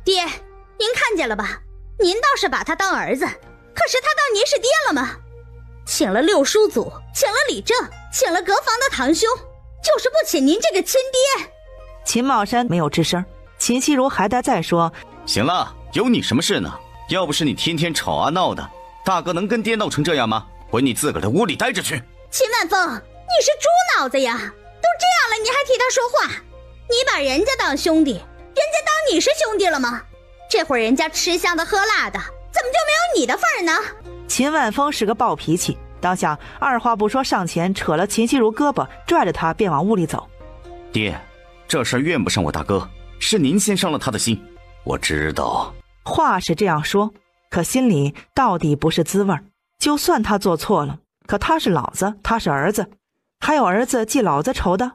爹，您看见了吧？您倒是把他当儿子，可是他当您是爹了吗？请了六叔祖，请了李正，请了隔房的堂兄，就是不请您这个亲爹。秦茂山没有吱声，秦希如还得再说：行了，有你什么事呢？要不是你天天吵啊闹的，大哥能跟爹闹成这样吗？回你自个儿的屋里待着去。秦万峰，你是猪脑子呀？都这样了你还替他说话？你把人家当兄弟，人家当你是兄弟了吗？这会儿人家吃香的喝辣的，怎么就没有你的份儿呢？秦万峰是个暴脾气，当下二话不说上前扯了秦希如胳膊，拽着他便往屋里走。爹，这事儿怨不上我大哥，是您先伤了他的心。我知道。话是这样说，可心里到底不是滋味。就算他做错了，可他是老子，他是儿子，还有儿子记老子仇的。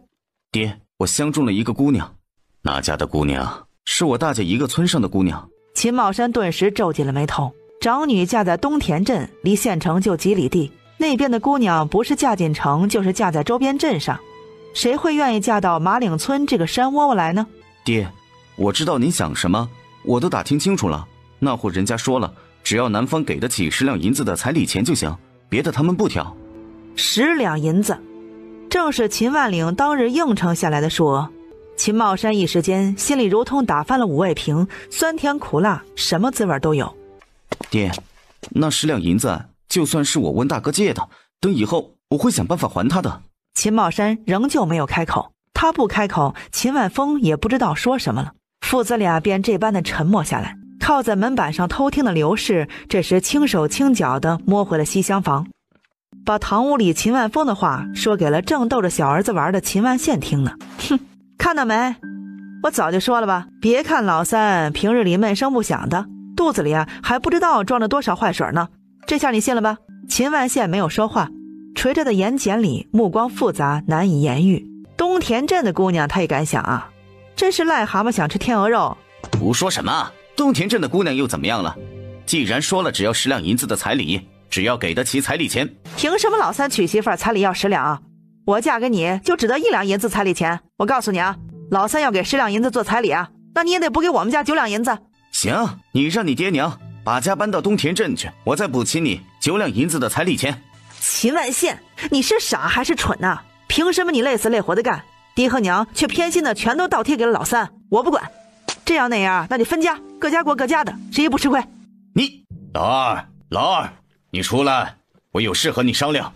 爹，我相中了一个姑娘，那家的姑娘是我大姐一个村上的姑娘。秦茂山顿时皱紧了眉头。长女嫁在东田镇，离县城就几里地，那边的姑娘不是嫁进城，就是嫁在周边镇上，谁会愿意嫁到马岭村这个山窝窝来呢？爹，我知道您想什么，我都打听清楚了。那户人家说了，只要男方给得起10两银子的彩礼钱就行，别的他们不挑。10两银子，正是秦万岭当日应承下来的数额。秦茂山一时间心里如同打翻了5味瓶，酸甜苦辣，什么滋味都有。爹，那10两银子就算是我温大哥借的，等以后我会想办法还他的。秦茂山仍旧没有开口，他不开口，秦万峰也不知道说什么了。父子俩便这般的沉默下来。靠在门板上偷听的刘氏这时轻手轻脚地摸回了西厢房，把堂屋里秦万峰的话说给了正逗着小儿子玩的秦万宪听了。哼，看到没，我早就说了吧，别看老三平日里闷声不响的，肚子里还不知道装着多少坏水呢，这下你信了吧？秦万宪没有说话，垂着的眼睑里目光复杂难以言喻。东田镇的姑娘他也敢想啊，真是癞蛤蟆想吃天鹅肉。胡说什么？东田镇的姑娘又怎么样了？既然说了只要10两银子的彩礼，只要给得起彩礼钱。凭什么老三娶媳妇彩礼要10两啊？我嫁给你就只得1两银子彩礼钱。我告诉你啊，老三要给10两银子做彩礼啊，那你也得补给我们家9两银子。行，你让你爹娘把家搬到东田镇去，我再补齐你9两银子的彩礼钱。秦万宪，你是傻还是蠢啊？凭什么你累死累活的干，爹和娘却偏心的全都倒贴给了老三？我不管，这样那样那就分家，各家过各家的，谁也不吃亏。你老二，你出来，我有事和你商量。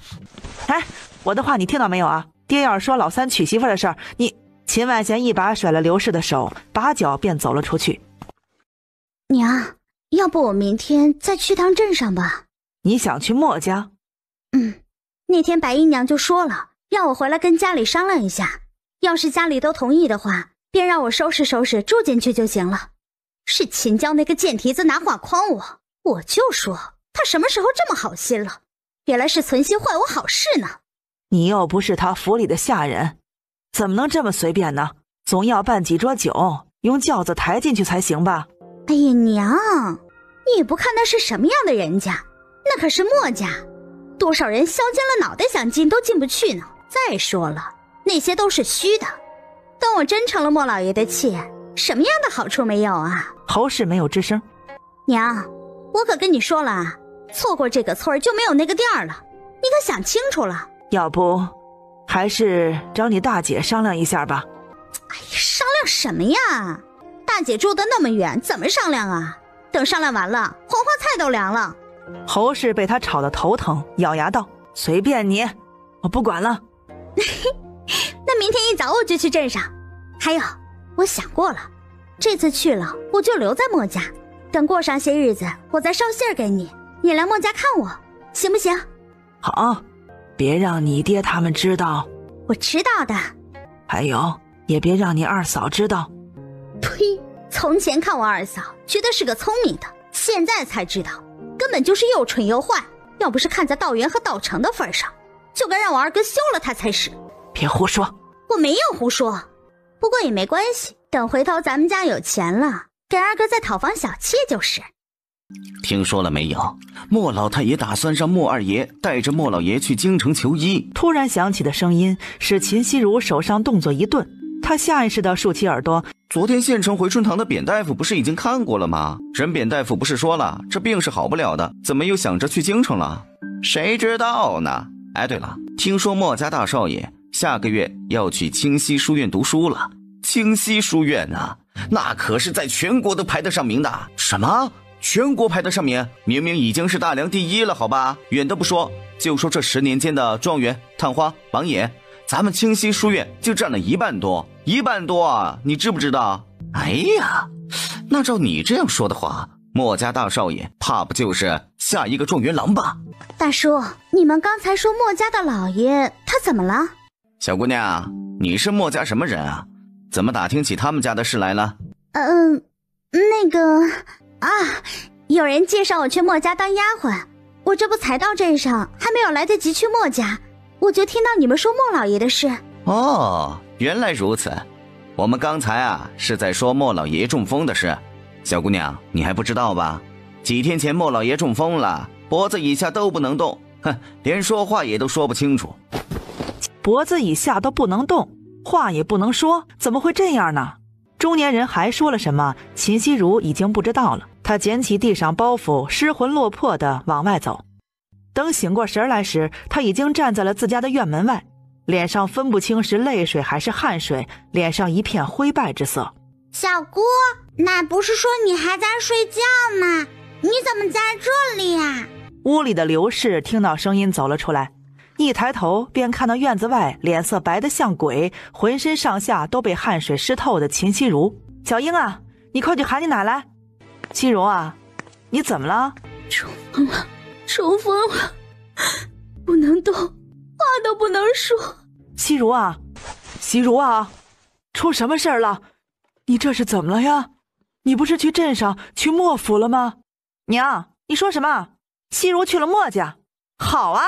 哎，我的话你听到没有啊？爹要是说老三娶媳妇的事儿，你……秦万贤一把甩了刘氏的手，拔脚便走了出去。娘，要不我明天再去趟镇上吧？你想去墨家？那天白姨娘就说了，让我回来跟家里商量一下，要是家里都同意的话，便让我收拾收拾住进去就行了。是秦娇那个贱蹄子拿话诓我，我就说他什么时候这么好心了，原来是存心坏我好事呢。你又不是他府里的下人，怎么能这么随便呢？总要办几桌酒，用轿子抬进去才行吧？哎呀娘，你也不看那是什么样的人家，那可是墨家，多少人削尖了脑袋想进都进不去呢。再说了，那些都是虚的，等我真成了莫老爷的妾，什么样的好处没有啊？侯氏没有吱声。娘，我可跟你说了啊，错过这个村就没有那个店了，你可想清楚了。要不还是找你大姐商量一下吧。哎呀，商量什么呀？大姐住得那么远，怎么商量啊？等商量完了，黄花菜都凉了。侯氏被他吵得头疼，咬牙道：随便你，我不管了。那明天一早我就去镇上。还有，我想过了，这次去了我就留在墨家，等过上些日子我再捎信儿给你，你来墨家看我，行不行？好，别让你爹他们知道。我知道的。还有，也别让你二嫂知道。呸！从前看我二嫂觉得是个聪明的，现在才知道根本就是又蠢又坏，要不是看在道元和道成的份上，就该让我二哥休了他才是。别胡说。我没有胡说，不过也没关系，等回头咱们家有钱了，给二哥再讨房小妾就是。听说了没有？莫老太爷打算让莫二爷带着莫老爷去京城求医。突然响起的声音使秦希如手上动作一顿，他下意识地竖起耳朵。昨天县城回春堂的扁大夫不是已经看过了吗？人扁大夫不是说了，这病是好不了的，怎么又想着去京城了？谁知道呢？哎，对了，听说墨家大少爷下个月要去清溪书院读书了。清溪书院啊，那可是在全国都排得上名的。什么？全国排得上名？明明已经是大梁第一了，好吧？远的不说，就说这10年间的状元、探花、榜眼，咱们清溪书院就占了1半多，1半多啊！你知不知道？哎呀，那照你这样说的话，墨家大少爷怕不就是下一个状元郎吧？大叔，你们刚才说墨家的老爷他怎么了？小姑娘，你是墨家什么人啊？怎么打听起他们家的事来了？那个啊，有人介绍我去墨家当丫鬟，我这不才到镇上，还没有来得及去墨家，我就听到你们说莫老爷的事。哦，原来如此。我们刚才啊是在说莫老爷中风的事。小姑娘，你还不知道吧？几天前莫老爷中风了，脖子以下都不能动，连说话也都说不清楚。脖子以下都不能动，话也不能说，怎么会这样呢？中年人还说了什么，秦熙如已经不知道了。他捡起地上包袱，失魂落魄地往外走。等醒过神来时，他已经站在了自家的院门外，脸上分不清是泪水还是汗水，脸上一片灰败之色。小姑，那不是说你还在睡觉吗？你怎么在这里呀？屋里的刘氏听到声音走了出来，一抬头便看到院子外脸色白得像鬼，浑身上下都被汗水湿透的秦熙如。小英啊，你快去喊你奶来。熙如啊，你怎么了？中风了，中风了，不能动，话都不能说。熙如啊，熙如啊，出什么事儿了？你这是怎么了呀？你不是去镇上去莫府了吗？娘，你说什么？熙如去了莫家？好啊，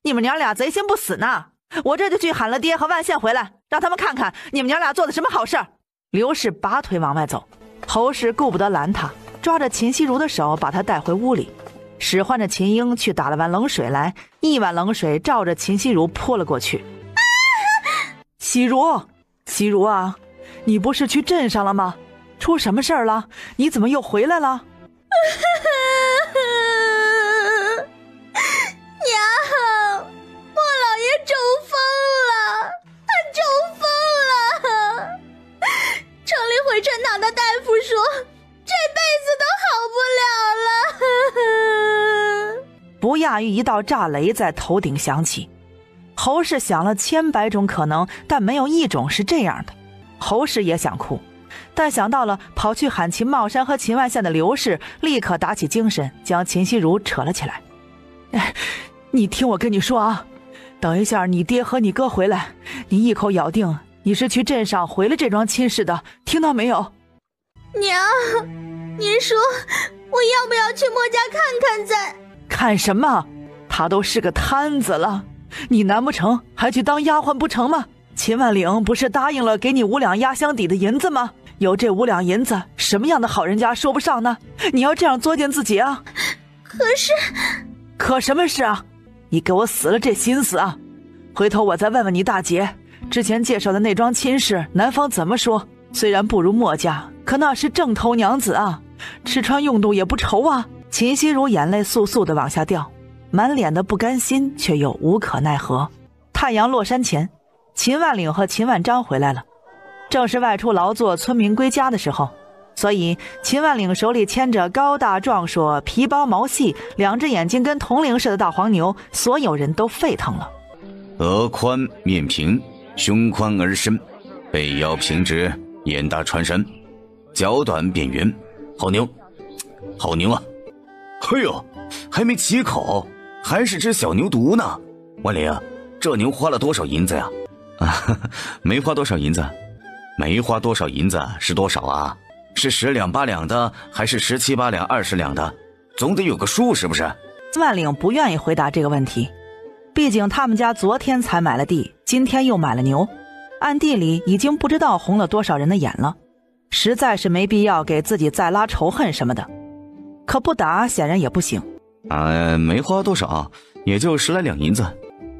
你们娘俩贼心不死呢！我这就去喊了爹和万县回来，让他们看看你们娘俩做的什么好事儿。刘氏拔腿往外走，侯氏顾不得拦他，抓着秦熙如的手把她带回屋里，使唤着秦英去打了碗冷水来，一碗冷水照着秦熙如泼了过去。熙如，熙如啊，你不是去镇上了吗？出什么事儿了？你怎么又回来了？娘，莫老爷中风了，他中风了。城里回春堂的大夫说，这辈子都好不了了。不亚于一道炸雷在头顶响起。侯氏想了千百种可能，但没有一种是这样的。侯氏也想哭，但想到了跑去喊秦茂山和秦万县的刘氏，立刻打起精神，将秦熙如扯了起来。你听我跟你说啊，等一下你爹和你哥回来，你一口咬定你是去镇上回了这桩亲事的，听到没有？娘，您说我要不要去莫家看看再？看什么？他都是个摊子了，你难不成还去当丫鬟不成吗？秦万岭不是答应了给你5两压箱底的银子吗？有这5两银子，什么样的好人家说不上呢？你要这样作践自己啊？可什么事啊？你给我死了这心思啊！回头我再问问你大姐，之前介绍的那桩亲事，男方怎么说？虽然不如墨家，可那是正头娘子啊，吃穿用度也不愁啊。秦熙如眼泪簌簌地往下掉，满脸的不甘心，却又无可奈何。太阳落山前，秦万岭和秦万章回来了，正是外出劳作村民归家的时候，所以秦万岭手里牵着高大壮硕、皮包毛细、2只眼睛跟铜铃似的大黄牛，所有人都沸腾了。额宽面平，胸宽而深，背腰平直，眼大穿山，脚短扁圆，好牛，好牛啊！哎呦，还没起口，还是只小牛犊呢。万林啊，这牛花了多少银子呀？没花多少银子，没花多少银子是多少啊？是10两8两的，还是17、8两20两的？总得有个数，是不是？万岭不愿意回答这个问题，毕竟他们家昨天才买了地，今天又买了牛，暗地里已经不知道红了多少人的眼了，实在是没必要给自己再拉仇恨什么的。可不答显然也不行。没花多少，也就10来两银子。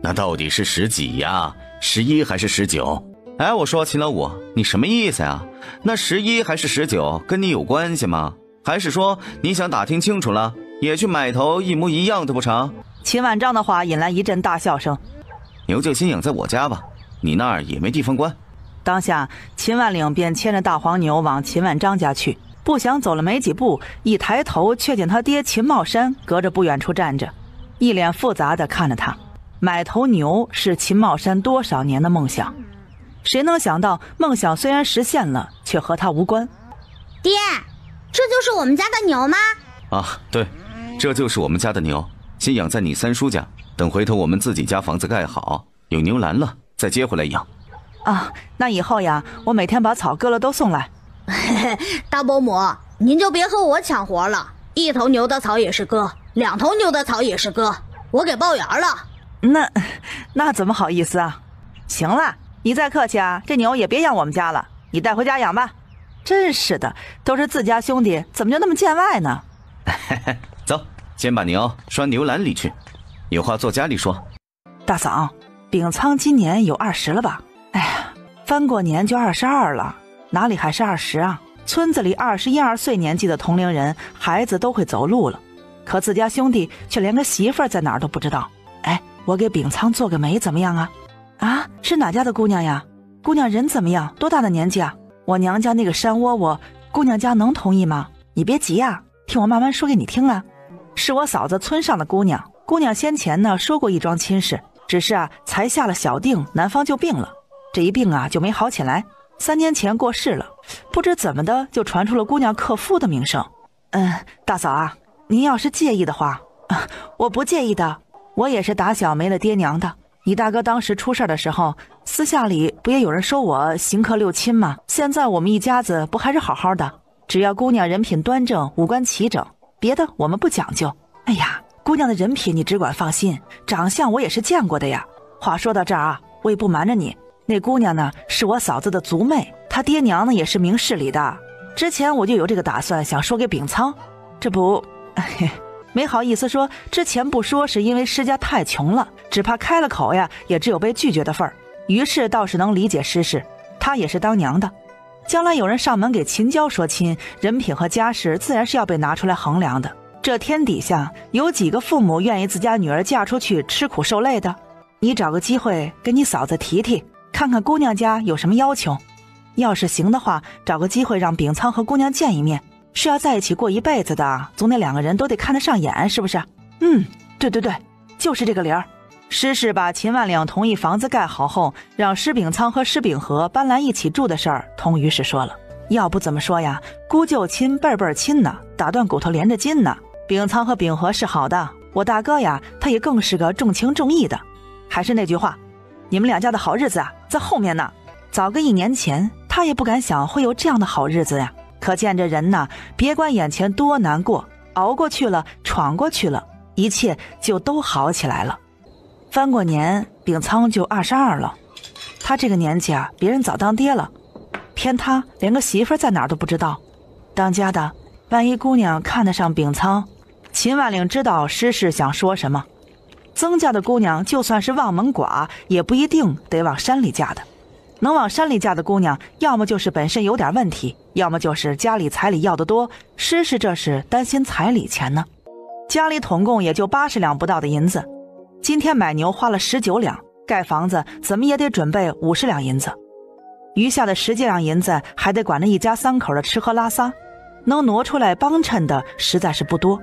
那到底是10几呀？11还是19？哎，我说秦老五，你什么意思呀？那11还是19跟你有关系吗？还是说你想打听清楚了，也去买头一模一样的不成？秦万章的话引来一阵大笑声。牛就先养在我家吧，你那儿也没地方关。当下秦万岭便牵着大黄牛往秦万章家去，不想走了没几步，一抬头却见他爹秦茂山隔着不远处站着，一脸复杂地看着他。买头牛是秦茂山多少年的梦想，谁能想到梦想虽然实现了，却和他无关。爹，这就是我们家的牛吗？啊，对，这就是我们家的牛，先养在你三叔家，等回头我们自己家房子盖好，有牛栏了，再接回来养。啊，那以后呀，我每天把草割了都送来。大伯母，您就别和我抢活了，1头牛的草也是割，2头牛的草也是割，我给报圆了。那怎么好意思啊？行了，你再客气啊，这牛也别养我们家了，你带回家养吧。真是的，都是自家兄弟，怎么就那么见外呢？走，先把牛拴牛栏里去，有话坐家里说。大嫂，秉仓今年有20了吧？哎呀，翻过年就22了，哪里还是20啊？村子里21、22岁年纪的同龄人，孩子都会走路了，可自家兄弟却连个媳妇儿在哪儿都不知道。哎，我给秉仓做个媒怎么样啊？啊，是哪家的姑娘呀？姑娘人怎么样？多大的年纪啊？我娘家那个山窝窝，姑娘家能同意吗？你别急啊，听我慢慢说给你听啊。是我嫂子村上的姑娘，姑娘先前呢说过一桩亲事，只是啊才下了小定，男方就病了，这一病啊就没好起来，3年前过世了，不知怎么的就传出了姑娘克夫的名声。大嫂啊，您要是介意的话，我不介意的，我也是打小没了爹娘的。你大哥当时出事的时候，私下里不也有人说我行克六亲吗？现在我们一家子不还是好好的？只要姑娘人品端正，五官齐整，别的我们不讲究。哎呀，姑娘的人品你只管放心，长相我也是见过的呀。话说到这儿啊，我也不瞒着你，那姑娘呢是我嫂子的族妹，她爹娘呢也是明事理的。之前我就有这个打算，想说给秉仓，这不没好意思说，之前不说是因为施家太穷了，只怕开了口呀也只有被拒绝的份儿。于是倒是能理解施氏，她也是当娘的，将来有人上门给秦娇说亲，人品和家世自然是要被拿出来衡量的。这天底下有几个父母愿意自家女儿嫁出去吃苦受累的？你找个机会跟你嫂子提提，看看姑娘家有什么要求。要是行的话，找个机会让秉仓和姑娘见一面，是要在一起过一辈子的，总得2个人都得看得上眼，是不是？对，就是这个理儿。施氏把秦万两同意房子盖好后，让施秉仓和施秉和搬来一起住的事儿同于是说了。要不怎么说呀，姑舅亲辈辈亲呢，打断骨头连着筋呢。秉仓和秉和是好的，我大哥呀，他也更是个重情重义的。还是那句话，你们2家的好日子啊，在后面呢。早个1年前，他也不敢想会有这样的好日子呀。可见这人呐，别管眼前多难过，熬过去了，闯过去了，一切就都好起来了。翻过年，秉仓就22了。他这个年纪啊，别人早当爹了，偏他连个媳妇在哪儿都不知道。当家的，万一姑娘看得上秉仓，秦万岭知道施氏想说什么。曾家的姑娘就算是望门寡，也不一定得往山里嫁的。能往山里嫁的姑娘，要么就是本身有点问题，要么就是家里彩礼要得多，施氏这是担心彩礼钱呢。家里统共也就80两不到的银子，今天买牛花了19两，盖房子怎么也得准备50两银子，余下的10几两银子还得管着一家3口的吃喝拉撒，能挪出来帮衬的实在是不多。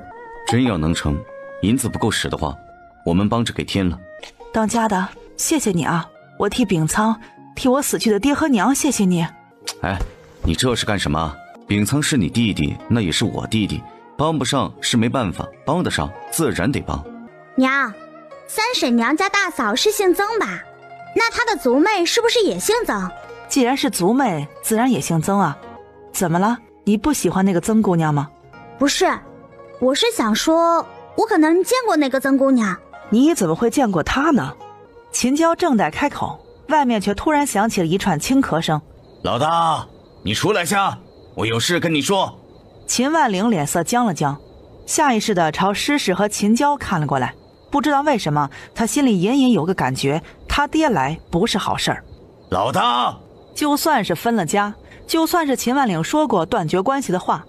真要能成，银子不够使的话，我们帮着给添了。当家的，谢谢你啊，我替秉仓，替我死去的爹和娘谢谢你。哎，你这是干什么？秉仓是你弟弟，那也是我弟弟，帮不上是没办法，帮得上自然得帮。娘，三婶娘家大嫂是姓曾吧？那她的族妹是不是也姓曾？既然是族妹，自然也姓曾啊。怎么了？你不喜欢那个曾姑娘吗？不是，我是想说，我可能见过那个曾姑娘。你怎么会见过她呢？秦娇正待开口，外面却突然响起了一串轻咳声。老大，你出来下，我有事跟你说。秦万岭脸色僵了僵，下意识地朝施氏和秦娇看了过来。不知道为什么，他心里隐隐有个感觉，他爹来不是好事儿。老大！就算是分了家，就算是秦万岭说过断绝关系的话，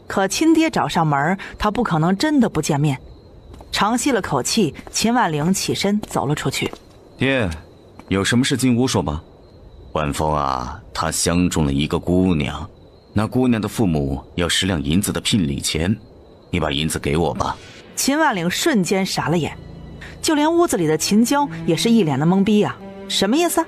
可亲爹找上门，他不可能真的不见面。长吸了口气，秦万岭起身走了出去。爹，有什么事进屋说吧。晚风啊，他相中了一个姑娘，那姑娘的父母要10两银子的聘礼钱，你把银子给我吧。秦万岭瞬间傻了眼，就连屋子里的秦娇也是一脸的懵逼啊！什么意思？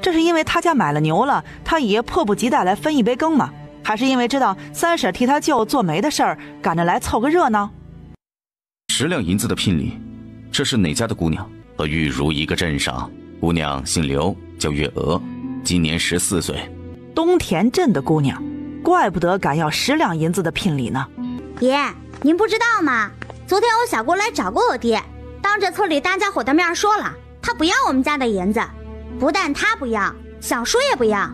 这是因为他家买了牛了，他爷迫不及待来分一杯羹吗？还是因为知道三婶替他舅做媒的事儿，赶着来凑个热闹？10两银子的聘礼，这是哪家的姑娘？和玉如一个镇上，姑娘姓刘，叫月娥，今年14岁。东田镇的姑娘，怪不得敢要10两银子的聘礼呢。爷，您不知道吗？昨天我小姑来找过我爹，当着村里大家伙的面说了，他不要我们家的银子，不但他不要，小叔也不要。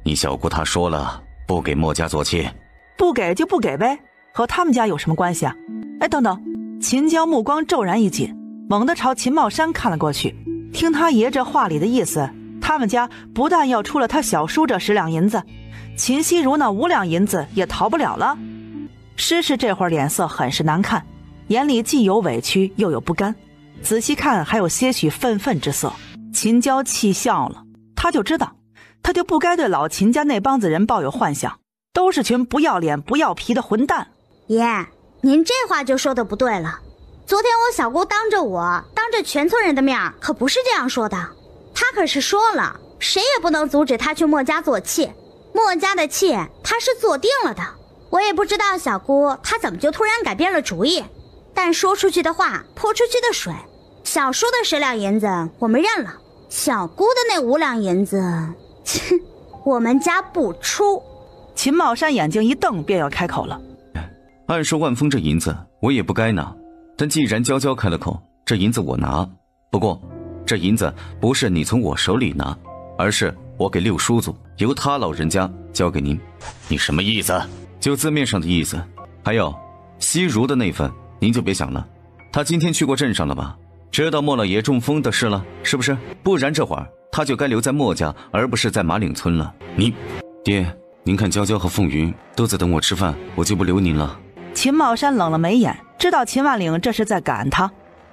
你小姑她说了，不给墨家做妾。不给就不给呗，和他们家有什么关系啊？哎，等等，秦娇目光骤然一紧，猛地朝秦茂山看了过去。听他爷这话里的意思，他们家不但要出了他小叔这10两银子，秦熙如那5两银子也逃不了了。诗诗这会儿脸色很是难看，眼里既有委屈又有不甘，仔细看还有些许愤愤之色。秦娇气笑了，他就知道，他就不该对老秦家那帮子人抱有幻想，都是群不要脸不要皮的混蛋。爷，您这话就说的不对了。昨天我小姑当着全村人的面可不是这样说的，她可是说了，谁也不能阻止她去墨家做妾，墨家的妾她是做定了的。我也不知道小姑她怎么就突然改变了主意，但说出去的话泼出去的水，小叔的10两银子我们认了，小姑的那5两银子我们家不出。秦茂山眼睛一瞪，便要开口了。按说万峰这银子我也不该拿，但既然娇娇开了口，这银子我拿。不过这银子不是你从我手里拿，而是我给六叔祖，由他老人家交给您。你什么意思？就字面上的意思。还有西如的那份您就别想了，他今天去过镇上了吧？知道莫老爷中风的事了是不是？不然这会儿他就该留在莫家，而不是在马岭村了。爹，您看娇娇和凤云都在等我吃饭，我就不留您了。秦茂山冷了眉眼，知道秦万岭这是在赶他，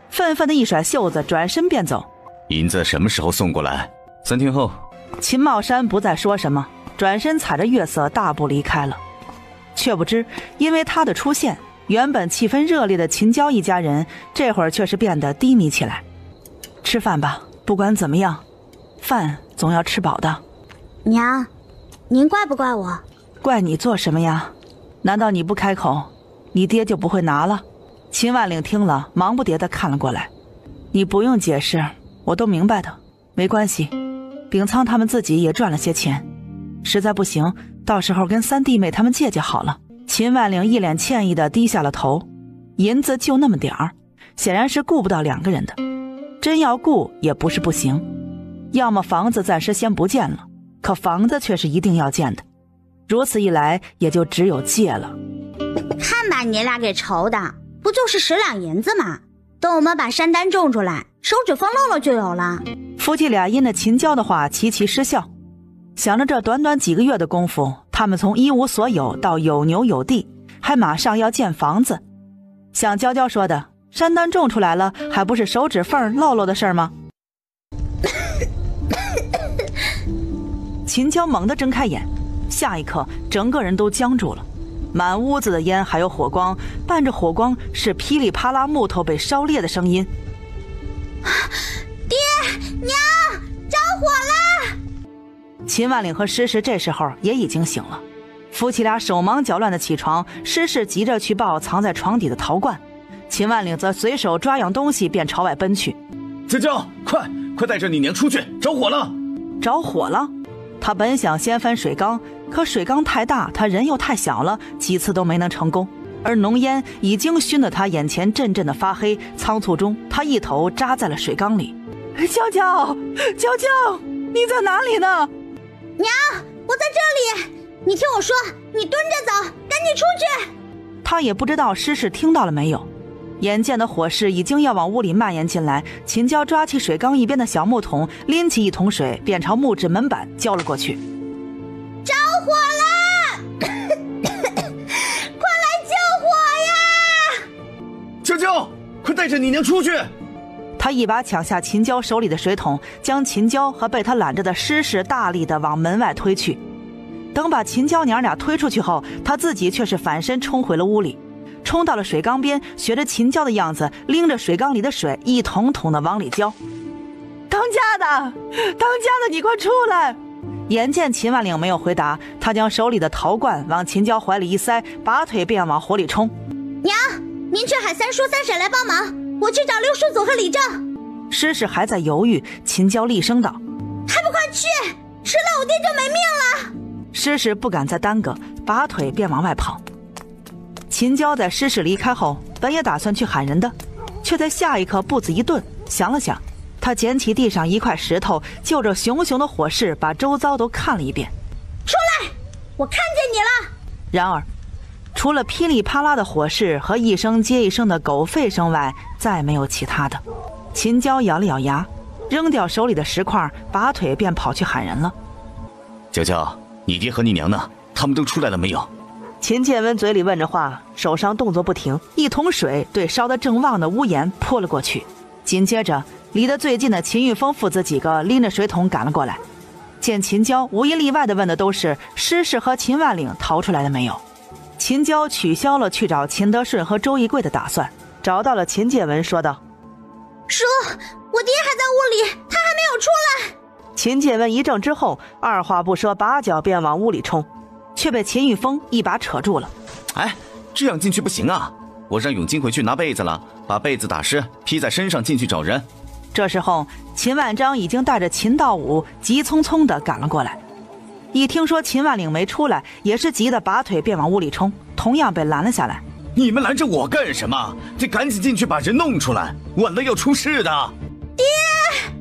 愤愤的一甩袖子，转身便走。银子什么时候送过来？3天后。秦茂山不再说什么，转身踩着月色大步离开了。却不知因为他的出现，原本气氛热烈的秦娇一家人这会儿却是变得低迷起来。吃饭吧，不管怎么样，饭总要吃饱的。娘，您怪不怪我？怪你做什么呀？难道你不开口，你爹就不会拿了？秦万岭听了，忙不迭地看了过来。你不用解释，我都明白的，没关系。秉仓他们自己也赚了些钱，实在不行，到时候跟三弟妹他们借好了。秦万岭一脸歉意地低下了头，银子就那么点儿，显然是顾不到2个人的。真要顾也不是不行，要么房子暂时先不见了，可房子却是一定要见的。如此一来，也就只有借了。看把你俩给愁的，不就是10两银子吗？等我们把山丹种出来，手指缝漏了就有了。夫妻俩因着秦娇的话齐齐失笑，想着这短短几个月的功夫，他们从一无所有到有牛有地，还马上要建房子。像娇娇说的，山丹种出来了，还不是手指缝漏漏的事儿吗？秦娇猛地睁开眼，下一刻整个人都僵住了。满屋子的烟还有火光，伴着火光是噼里啪啦木头被烧裂的声音。爹娘，着火了！秦万岭和诗诗这时候也已经醒了，夫妻俩手忙脚乱的起床，诗诗急着去抱藏在床底的陶罐，秦万岭则随手抓样东西便朝外奔去。娇娇，快带着你娘出去，着火了！着火了！他本想先翻水缸，可水缸太大，他人又太小了，几次都没能成功。而浓烟已经熏得他眼前阵阵的发黑，仓促中他一头扎在了水缸里。娇娇，你在哪里呢？娘，我在这里，你听我说，你蹲着走，赶紧出去。他也不知道诗诗听到了没有，眼见的火势已经要往屋里蔓延进来，秦娇抓起水缸一边的小木桶，拎起一桶水便朝木质门板浇了过去。着火了！快来救火呀！娇娇，快带着你娘出去！他一把抢下秦娇手里的水桶，将秦娇和被他揽着的诗诗大力地往门外推去。等把秦娇娘俩推出去后，他自己却是反身冲回了屋里，冲到了水缸边，学着秦娇的样子，拎着水缸里的水一桶桶的往里浇。当家的，你快出来！眼见秦万岭没有回答，他将手里的陶罐往秦娇怀里一塞，拔腿便往火里冲。娘，您去喊三叔三婶来帮忙，我去找六叔祖和李正。诗诗还在犹豫，秦娇厉声道：还不快去，迟了我爹就没命了！诗诗不敢再耽搁，拔腿便往外跑。秦娇在诗诗离开后，本也打算去喊人的，却在下一刻步子一顿，想了想，他捡起地上一块石头，就着熊熊的火势把周遭都看了一遍。出来，我看见你了！然而除了噼里啪啦的火势和一声接一声的狗吠声外，再没有其他的。秦娇咬了咬牙，扔掉手里的石块，拔腿便跑去喊人了。娇娇，你爹和你娘呢？他们都出来了没有？秦建文嘴里问着话，手上动作不停，一桶水对烧得正旺的屋檐泼了过去。紧接着离得最近的秦玉峰父子几个拎着水桶赶了过来。见秦娇无一例外的问的都是诗诗和秦万岭逃出来了没有。秦娇取消了去找秦德顺和周一贵的打算，找到了秦建文说道：叔，我爹还在屋里，他还没有出来。秦建文一怔之后，二话不说，拔脚便往屋里冲，却被秦玉峰一把扯住了。哎，这样进去不行啊！我让永金回去拿被子了，把被子打湿披在身上进去找人。这时候秦万章已经带着秦道武急匆匆地赶了过来，一听说秦万岭没出来，也是急得拔腿便往屋里冲，同样被拦了下来。你们拦着我干什么？得赶紧进去把人弄出来，晚了要出事的。爹，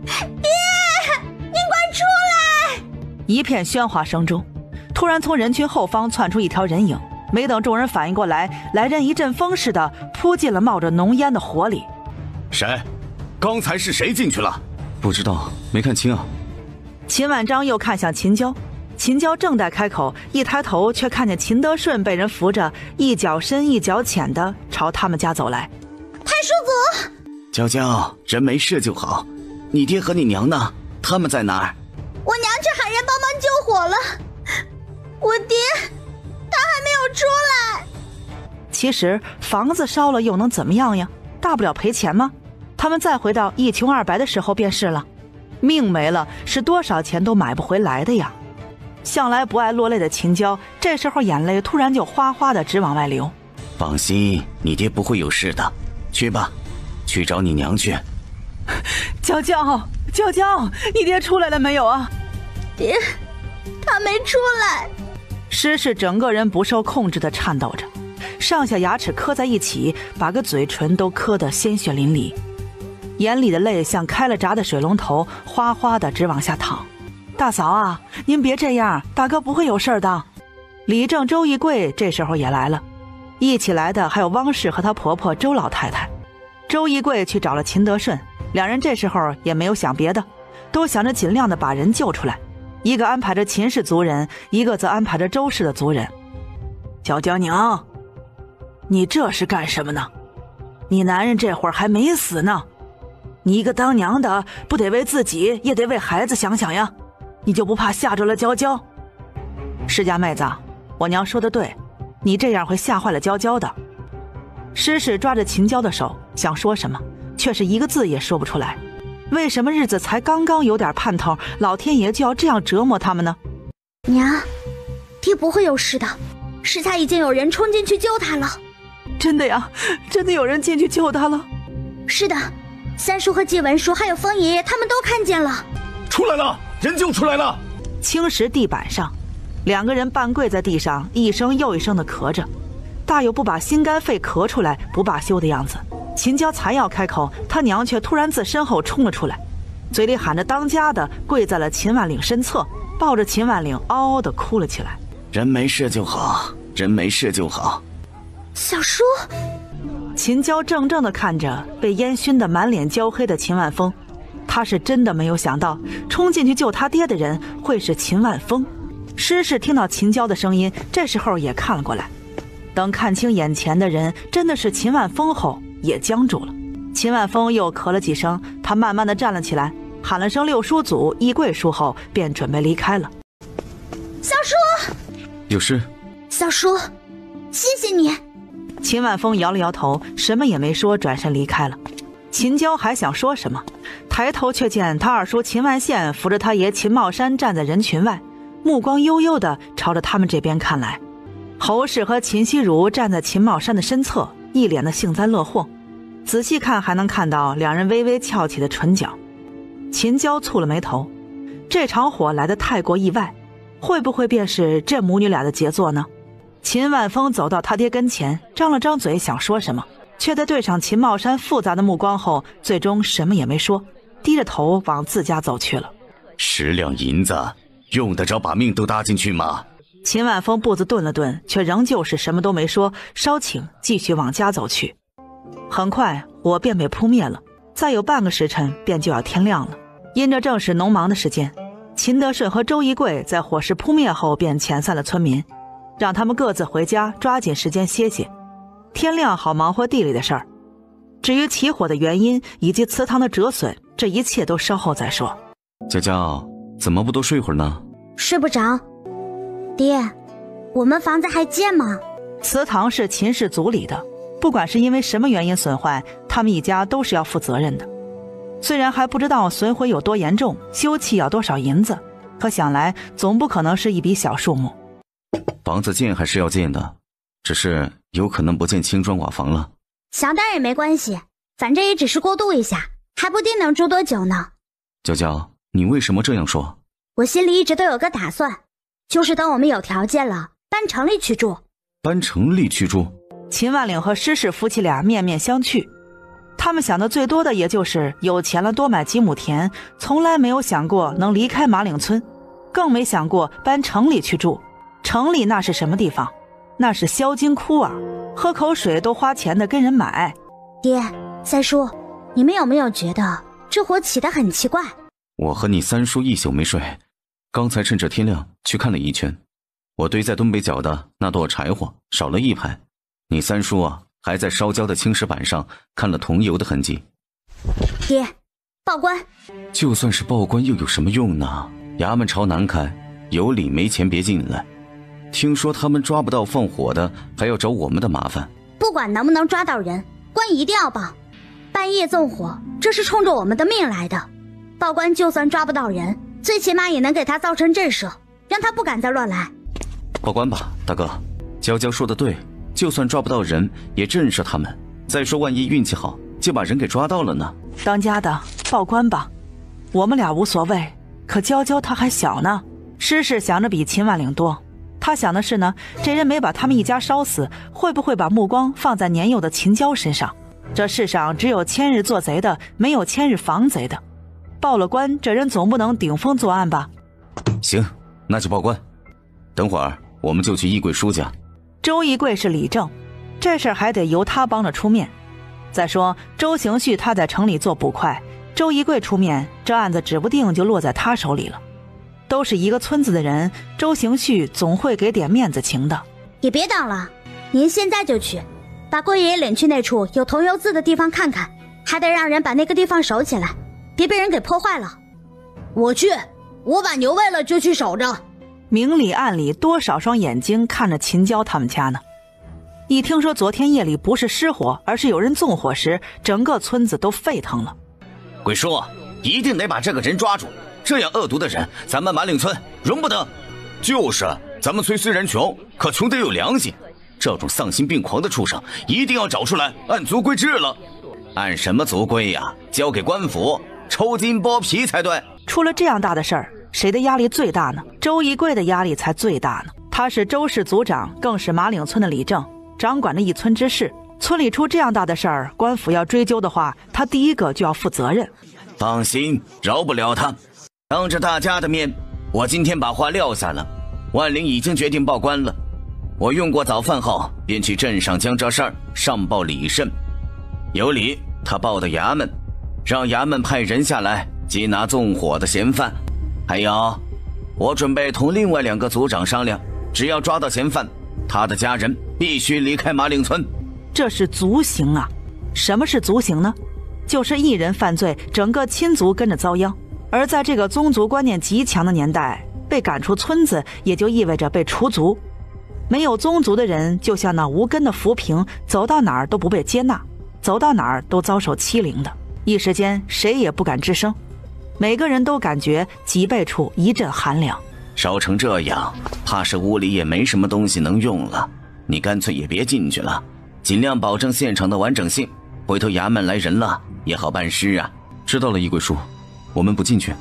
您快出来！一片喧哗声中，突然从人群后方窜出一条人影，没等众人反应过来，来人一阵风似的扑进了冒着浓烟的火里。谁？刚才是谁进去了？不知道，没看清啊。秦万章又看向秦娇，秦娇正待开口，一抬头却看见秦德顺被人扶着，一脚深一脚浅的朝他们家走来。太叔祖，娇娇，人没事就好。你爹和你娘呢？他们在哪儿？我娘去喊人帮忙救火了，我爹他还没有出来。其实房子烧了又能怎么样呀？大不了赔钱吗？他们再回到一穷二白的时候便是了。命没了，是多少钱都买不回来的呀。向来不爱落泪的秦娇，这时候眼泪突然就哗哗的直往外流。放心，你爹不会有事的。去吧，去找你娘去。娇娇，你爹出来了没有啊？爹，他没出来。诗诗整个人不受控制的颤抖着，上下牙齿磕在一起，把个嘴唇都磕得鲜血淋漓，眼里的泪像开了闸的水龙头，哗哗的直往下淌。大嫂啊，您别这样，大哥不会有事的。李正、周一贵这时候也来了，一起来的还有汪氏和她婆婆周老太太。周一贵去找了秦德顺，两人这时候也没有想别的，都想着尽量的把人救出来，一个安排着秦氏族人，一个则安排着周氏的族人。娇娇娘，你这是干什么呢？你男人这会儿还没死呢，你一个当娘的不得为自己也得为孩子想想呀，你就不怕吓着了娇娇？施家妹子，我娘说的对，你这样会吓坏了娇娇的。施氏抓着秦娇的手想说什么，却是一个字也说不出来。为什么日子才刚刚有点盼头，老天爷就要这样折磨他们呢？娘，爹不会有事的，施家已经有人冲进去救他了。真的呀？真的有人进去救他了？是的，三叔和季文叔还有风爷爷他们都看见了。出来了，人救出来了。青石地板上，两个人半跪在地上，一声又一声的咳着，大有不把心肝肺咳出来不罢休的样子。秦娇才要开口，他娘却突然自身后冲了出来，嘴里喊着当家的，跪在了秦万岭身侧，抱着秦万岭嗷嗷地哭了起来。人没事就好，人没事就好。小叔，秦娇怔怔地看着被烟熏得满脸焦黑的秦万峰，他是真的没有想到冲进去救他爹的人会是秦万峰。施氏听到秦娇的声音，这时候也看了过来，等看清眼前的人真的是秦万峰后，也僵住了。秦万峰又咳了几声，他慢慢地站了起来，喊了声六叔祖、衣柜叔后，便准备离开了。小叔，有事？小叔，谢谢你。秦万峰摇了摇头，什么也没说，转身离开了。秦娇还想说什么，抬头却见他二叔秦万宪扶着他爷秦茂山站在人群外，目光悠悠地朝着他们这边看来。侯氏和秦熙如站在秦茂山的身侧，一脸的幸灾乐祸，仔细看还能看到两人微微翘起的唇角。秦娇蹙了眉头，这场火来得太过意外，会不会便是这母女俩的杰作呢？秦万峰走到他爹跟前，张了张嘴想说什么，却在对上秦茂山复杂的目光后，最终什么也没说，低着头往自家走去了。10两银子用得着把命都搭进去吗？秦万峰步子顿了顿，却仍旧是什么都没说，稍请继续往家走去。很快火便被扑灭了，再有半个时辰便就要天亮了。因这正是农忙的时间，秦德顺和周一贵在火势扑灭后便遣散了村民，让他们各自回家，抓紧时间歇歇，天亮好忙活地里的事儿。至于起火的原因以及祠堂的折损，这一切都稍后再说。娇娇，怎么不多睡会儿呢？睡不着。爹，我们房子还建吗？祠堂是秦氏族里的，不管是因为什么原因损坏，他们一家都是要负责任的。虽然还不知道损毁有多严重，修葺要多少银子，可想来总不可能是一笔小数目。房子建还是要建的，只是有可能不建青砖瓦房了。小点也没关系，反正也只是过渡一下，还不定能住多久呢。娇娇，你为什么这样说？我心里一直都有个打算，就是等我们有条件了，搬城里去住。搬城里去住？秦万岭和施氏夫妻俩面面相觑，他们想的最多的也就是有钱了多买几亩田，从来没有想过能离开马岭村，更没想过搬城里去住。城里那是什么地方？那是销金窟啊，喝口水都花钱的跟人买。爹，三叔，你们有没有觉得这火起得很奇怪？我和你三叔一宿没睡，刚才趁着天亮去看了一圈，我堆在东北角的那垛柴火少了一排，你三叔啊还在烧焦的青石板上看了桐油的痕迹。爹，报官。就算是报官又有什么用呢？衙门朝南开，有理没钱别进来。听说他们抓不到放火的，还要找我们的麻烦。不管能不能抓到人，官一定要报。半夜纵火，这是冲着我们的命来的。报官就算抓不到人，最起码也能给他造成震慑，让他不敢再乱来。报官吧，大哥。娇娇说的对，就算抓不到人，也震慑他们。再说万一运气好，就把人给抓到了呢。当家的，报官吧。我们俩无所谓，可娇娇她还小呢。施氏想着比秦万岭多。他想的是呢，这人没把他们一家烧死，会不会把目光放在年幼的秦娇身上？这世上只有千日做贼的，没有千日防贼的。报了官，这人总不能顶风作案吧？行，那就报官。等会儿我们就去衣柜叔家。周一贵是理政，这事儿还得由他帮着出面。再说周行旭他在城里做捕快，周一贵出面，这案子指不定就落在他手里了。都是一个村子的人，周行旭总会给点面子情的。也别等了，您现在就去，把贵爷领去那处有桐油字的地方看看，还得让人把那个地方守起来，别被人给破坏了。我去，我把牛喂了就去守着。明里暗里多少双眼睛看着秦娇他们家呢。一听说昨天夜里不是失火，而是有人纵火时，整个村子都沸腾了。鬼叔，一定得把这个人抓住，这样恶毒的人咱们满岭村容不得。就是，咱们村虽然穷，可穷得有良心，这种丧心病狂的畜生一定要找出来按族规治了。按什么族规呀？交给官府抽筋剥皮才对。出了这样大的事儿，谁的压力最大呢？周一贵的压力才最大呢。他是周氏族长，更是马岭村的理政，掌管着一村之事。村里出这样大的事儿，官府要追究的话，他第一个就要负责任。放心，饶不了他。当着大家的面，我今天把话撂下了。万灵已经决定报官了，我用过早饭后便去镇上将这事儿上报李慎。有理，他报到衙门，让衙门派人下来缉拿纵火的嫌犯。还有，我准备同另外2个组长商量，只要抓到嫌犯，他的家人必须离开马岭村。这是族刑啊！什么是族刑呢？就是一人犯罪，整个亲族跟着遭殃。而在这个宗族观念极强的年代，被赶出村子也就意味着被除族。没有宗族的人就像那无根的浮萍，走到哪儿都不被接纳，走到哪儿都遭受欺凌的。一时间谁也不敢吱声，每个人都感觉脊背处一阵寒凉。烧成这样，怕是屋里也没什么东西能用了。你干脆也别进去了，尽量保证现场的完整性，回头衙门来人了也好办事啊。知道了，衣柜叔，我们不进去。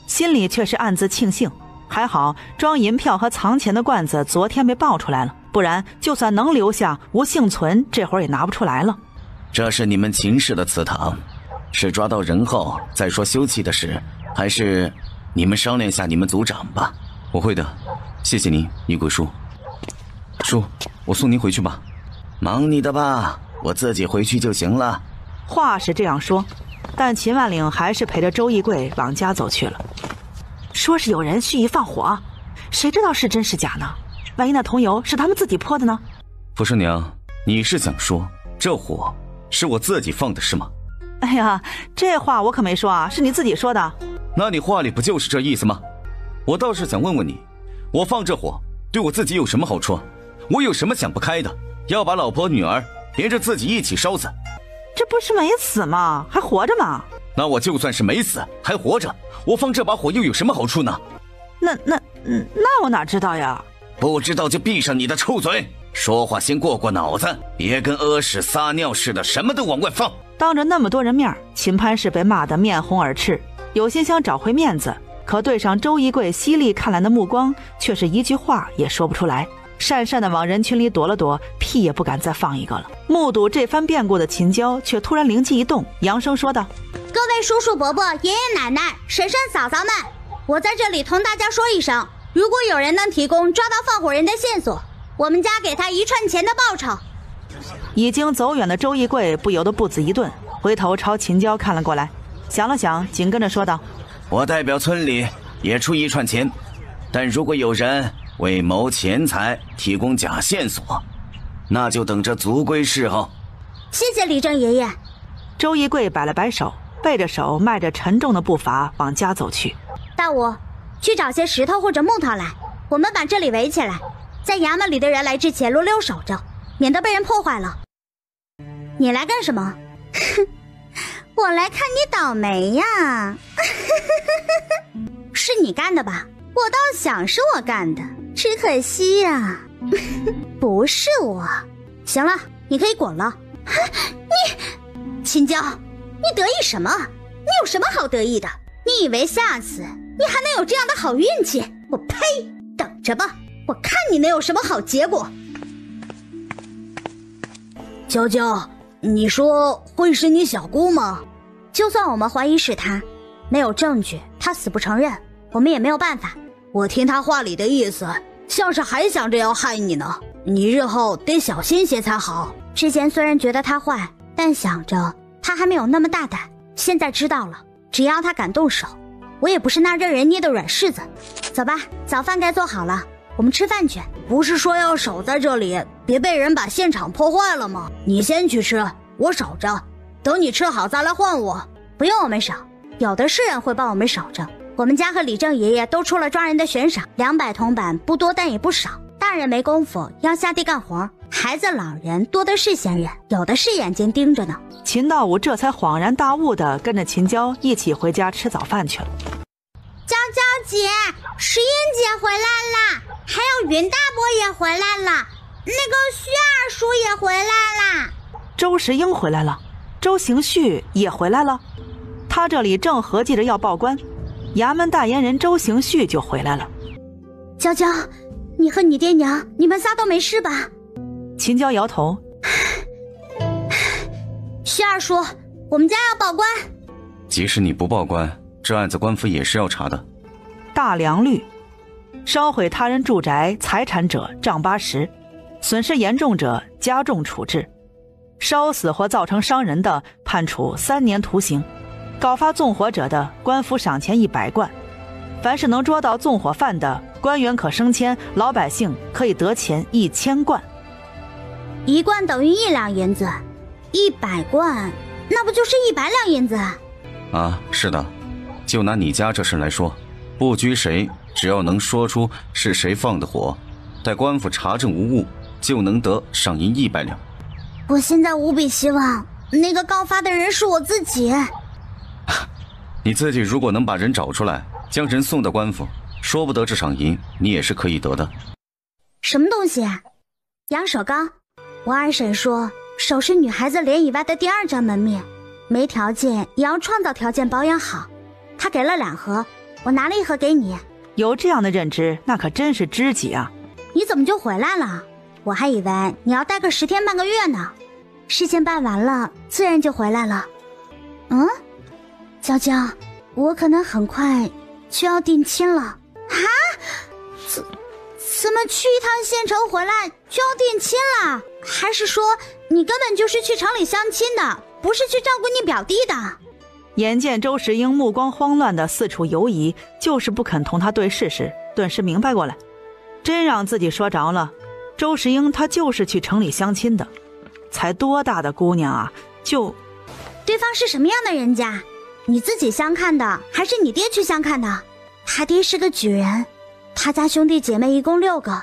心里却是暗自庆幸，还好装银票和藏钱的罐子昨天被爆出来了，不然就算能留下，吴幸存这会儿也拿不出来了。这是你们秦氏的祠堂，是抓到人后再说休憩的事，还是你们商量下你们族长吧。我会的，谢谢您，衣柜叔。叔，我送您回去吧。忙你的吧，我自己回去就行了。话是这样说，但秦万岭还是陪着周义贵往家走去了。说是有人蓄意放火，谁知道是真是假呢？万一那桐油是他们自己泼的呢？福生娘，你是想说这火是我自己放的是吗？哎呀，这话我可没说啊，是你自己说的。那你话里不就是这意思吗？我倒是想问问你，我放这火对我自己有什么好处？我有什么想不开的，要把老婆女儿连着自己一起烧死？这不是没死吗？还活着吗？那我就算是没死还活着，我放这把火又有什么好处呢？那我哪知道呀？不知道就闭上你的臭嘴，说话先过脑子，别跟屙屎撒尿似的，什么都往外放。当着那么多人面，秦潘氏被骂得面红耳赤，有心想找回面子，可对上周一贵犀利看来的目光，却是一句话也说不出来，讪讪地往人群里躲了躲，屁也不敢再放一个了。目睹这番变故的秦娇却突然灵机一动，扬声说道：各位叔叔伯伯、爷爷奶奶、婶婶嫂嫂们，我在这里同大家说一声，如果有人能提供抓到放火人的线索，我们家给他1串钱的报酬。已经走远的周义贵不由得步子一顿，回头朝秦娇看了过来，想了想，紧跟着说道：我代表村里也出1串钱，但如果有人为谋钱财提供假线索，那就等着族规伺候。谢谢李正爷爷。周一贵摆了摆手，背着手迈着沉重的步伐往家走去。大武，去找些石头或者木头来，我们把这里围起来，在衙门里的人来之前轮流守着，免得被人破坏了。你来干什么？我来看你倒霉呀。是你干的吧？我倒想是我干的，只可惜呀，不是我。行了，你可以滚了。你，秦娇，你得意什么？你有什么好得意的？你以为下次你还能有这样的好运气？我呸！等着吧，我看你能有什么好结果。娇娇，你说会是你小姑吗？就算我们怀疑是她，没有证据，她死不承认，我们也没有办法。我听她话里的意思，像是还想着要害你呢。你日后得小心些才好。之前虽然觉得她坏，但想着她还没有那么大胆。现在知道了，只要她敢动手，我也不是那任人捏的软柿子。走吧，早饭该做好了，我们吃饭去。不是说要守在这里，别被人把现场破坏了吗？你先去吃，我守着，等你吃好再来换我。不用我们守，有的是人会帮我们守着。我们家和李正爷爷都出了抓人的悬赏，200铜板不多但也不少。大人没功夫要下地干活，孩子老人多的是闲人，有的是眼睛盯着呢。秦道武这才恍然大悟地跟着秦娇一起回家吃早饭去了。娇娇姐，石英姐回来啦，还有云大伯也回来了，那个徐二叔也回来啦。周石英回来了，周行旭也回来了。他这里正合计着要报官，衙门代言人周行旭就回来了。娇娇，你和你爹娘，你们仨都没事吧？秦娇摇头。徐二叔，我们家要报官。即使你不报官，这案子官府也是要查的。大良律，烧毁他人住宅财产者杖80，损失严重者加重处置。烧死或造成伤人的，判处3年徒刑；告发纵火者的，官府赏钱100贯。凡是能捉到纵火犯的，官员可升迁，老百姓可以得钱1000贯。1贯等于1两银子，100贯，那不就是100两银子？啊，是的，就拿你家这事来说，不拘谁，只要能说出是谁放的火，待官府查证无误，就能得赏银100两。我现在无比希望那个告发的人是我自己。你自己如果能把人找出来，将人送到官府，说不得这赏银，你也是可以得的。什么东西？养手膏。我二婶说，手是女孩子脸以外的第2张门面，没条件也要创造条件保养好。她给了2盒，我拿了1盒给你。有这样的认知，那可真是知己啊！你怎么就回来了？我还以为你要待个10天半个月呢。事情办完了，自然就回来了。娇娇，我可能很快就要定亲了。啊？怎么去一趟县城回来就要定亲了？还是说你根本就是去城里相亲的，不是去照顾你表弟的？眼见周时英目光慌乱的四处游移，就是不肯同他对视时，顿时明白过来，真让自己说着了。周时英他就是去城里相亲的，才多大的姑娘啊，就……对方是什么样的人家？你自己相看的，还是你爹去相看的？他爹是个举人，他家兄弟姐妹一共6个，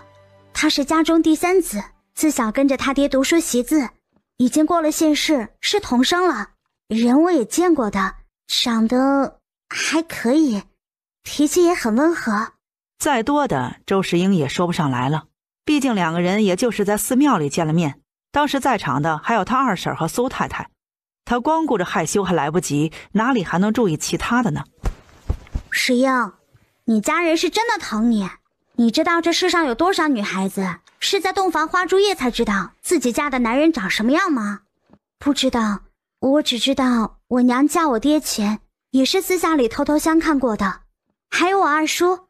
他是家中第3子，自小跟着他爹读书习字，已经过了县试，是童生了。人我也见过的，长得还可以，脾气也很温和。再多的周时英也说不上来了，毕竟2个人也就是在寺庙里见了面，当时在场的还有他二婶和苏太太，他光顾着害羞还来不及，哪里还能注意其他的呢？石英，你家人是真的疼你。你知道这世上有多少女孩子是在洞房花烛夜才知道自己嫁的男人长什么样吗？不知道，我只知道我娘嫁我爹前也是私下里偷偷相看过的。还有我二叔，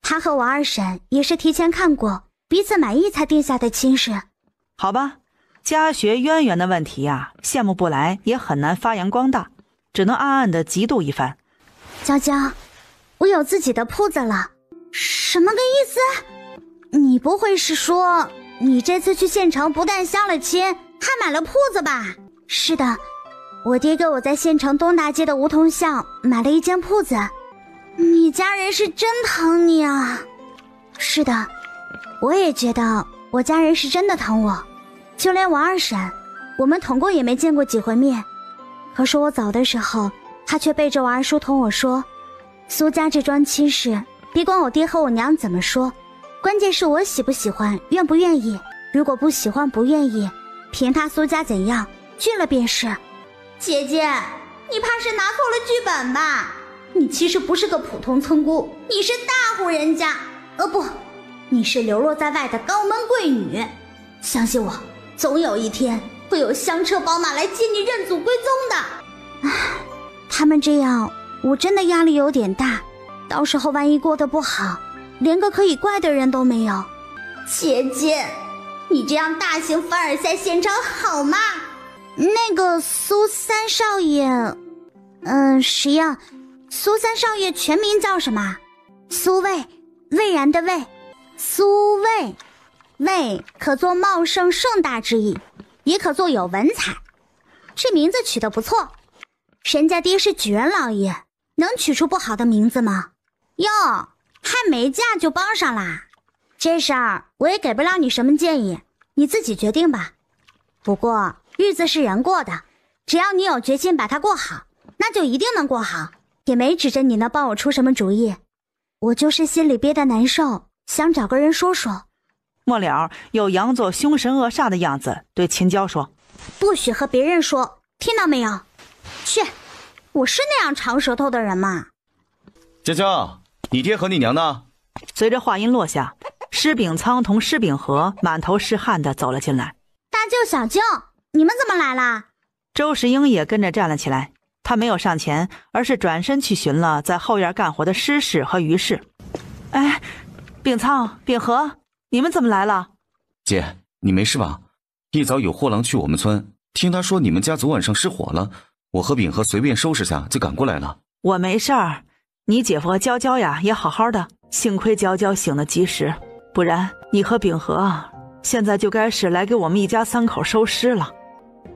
他和我二婶也是提前看过，彼此满意才定下的亲事。好吧，家学渊源的问题啊，羡慕不来，也很难发扬光大，只能暗暗的嫉妒一番。娇娇，我有自己的铺子了。什么个意思？你不会是说你这次去县城不但相了亲，还买了铺子吧？是的，我爹给我在县城东大街的梧桐巷买了一间铺子。你家人是真疼你啊。是的，我也觉得我家人是真的疼我，就连我二婶，我们统共也没见过几回面。可是我走的时候，他却背着我二叔同我说，苏家这桩亲事别管我爹和我娘怎么说，关键是我喜不喜欢，愿不愿意。如果不喜欢不愿意，凭他苏家怎样，拒了便是。姐姐，你怕是拿错了剧本吧？你其实不是个普通村姑，你是大户人家。不，你是流落在外的高门贵女。相信我，总有一天会有香车宝马来接你认祖归宗的。他们这样，我真的压力有点大。到时候万一过得不好，连个可以怪的人都没有。姐姐，你这样大型凡尔赛现场好吗？那个苏三少爷，石英，苏三少爷全名叫什么？苏魏，蔚然的魏，苏魏，魏可作茂盛盛大之意，也可作有文采。这名字取得不错，人家爹是举人老爷，能取出不好的名字吗？哟，还没嫁就帮上啦？这事儿我也给不了你什么建议，你自己决定吧。不过日子是人过的，只要你有决心把它过好，那就一定能过好，也没指着你能帮我出什么主意。我就是心里憋得难受，想找个人说说。末了又佯作凶神恶煞的样子，对秦娇说，不许和别人说，听到没有？去，我是那样长舌头的人吗？娇娇，你爹和你娘呢？随着话音落下，施秉仓同施秉和满头是汗地走了进来。大舅小舅，你们怎么来了？周时英也跟着站了起来，他没有上前，而是转身去寻了在后院干活的施氏和于氏。哎，秉仓、秉和，你们怎么来了？姐，你没事吧？一早有货郎去我们村，听他说你们家昨晚上失火了，我和秉和随便收拾下就赶过来了。我没事儿，你姐夫和娇娇呀也好好的，幸亏娇娇醒得及时，不然你和秉和现在就该是来给我们一家3口收尸了。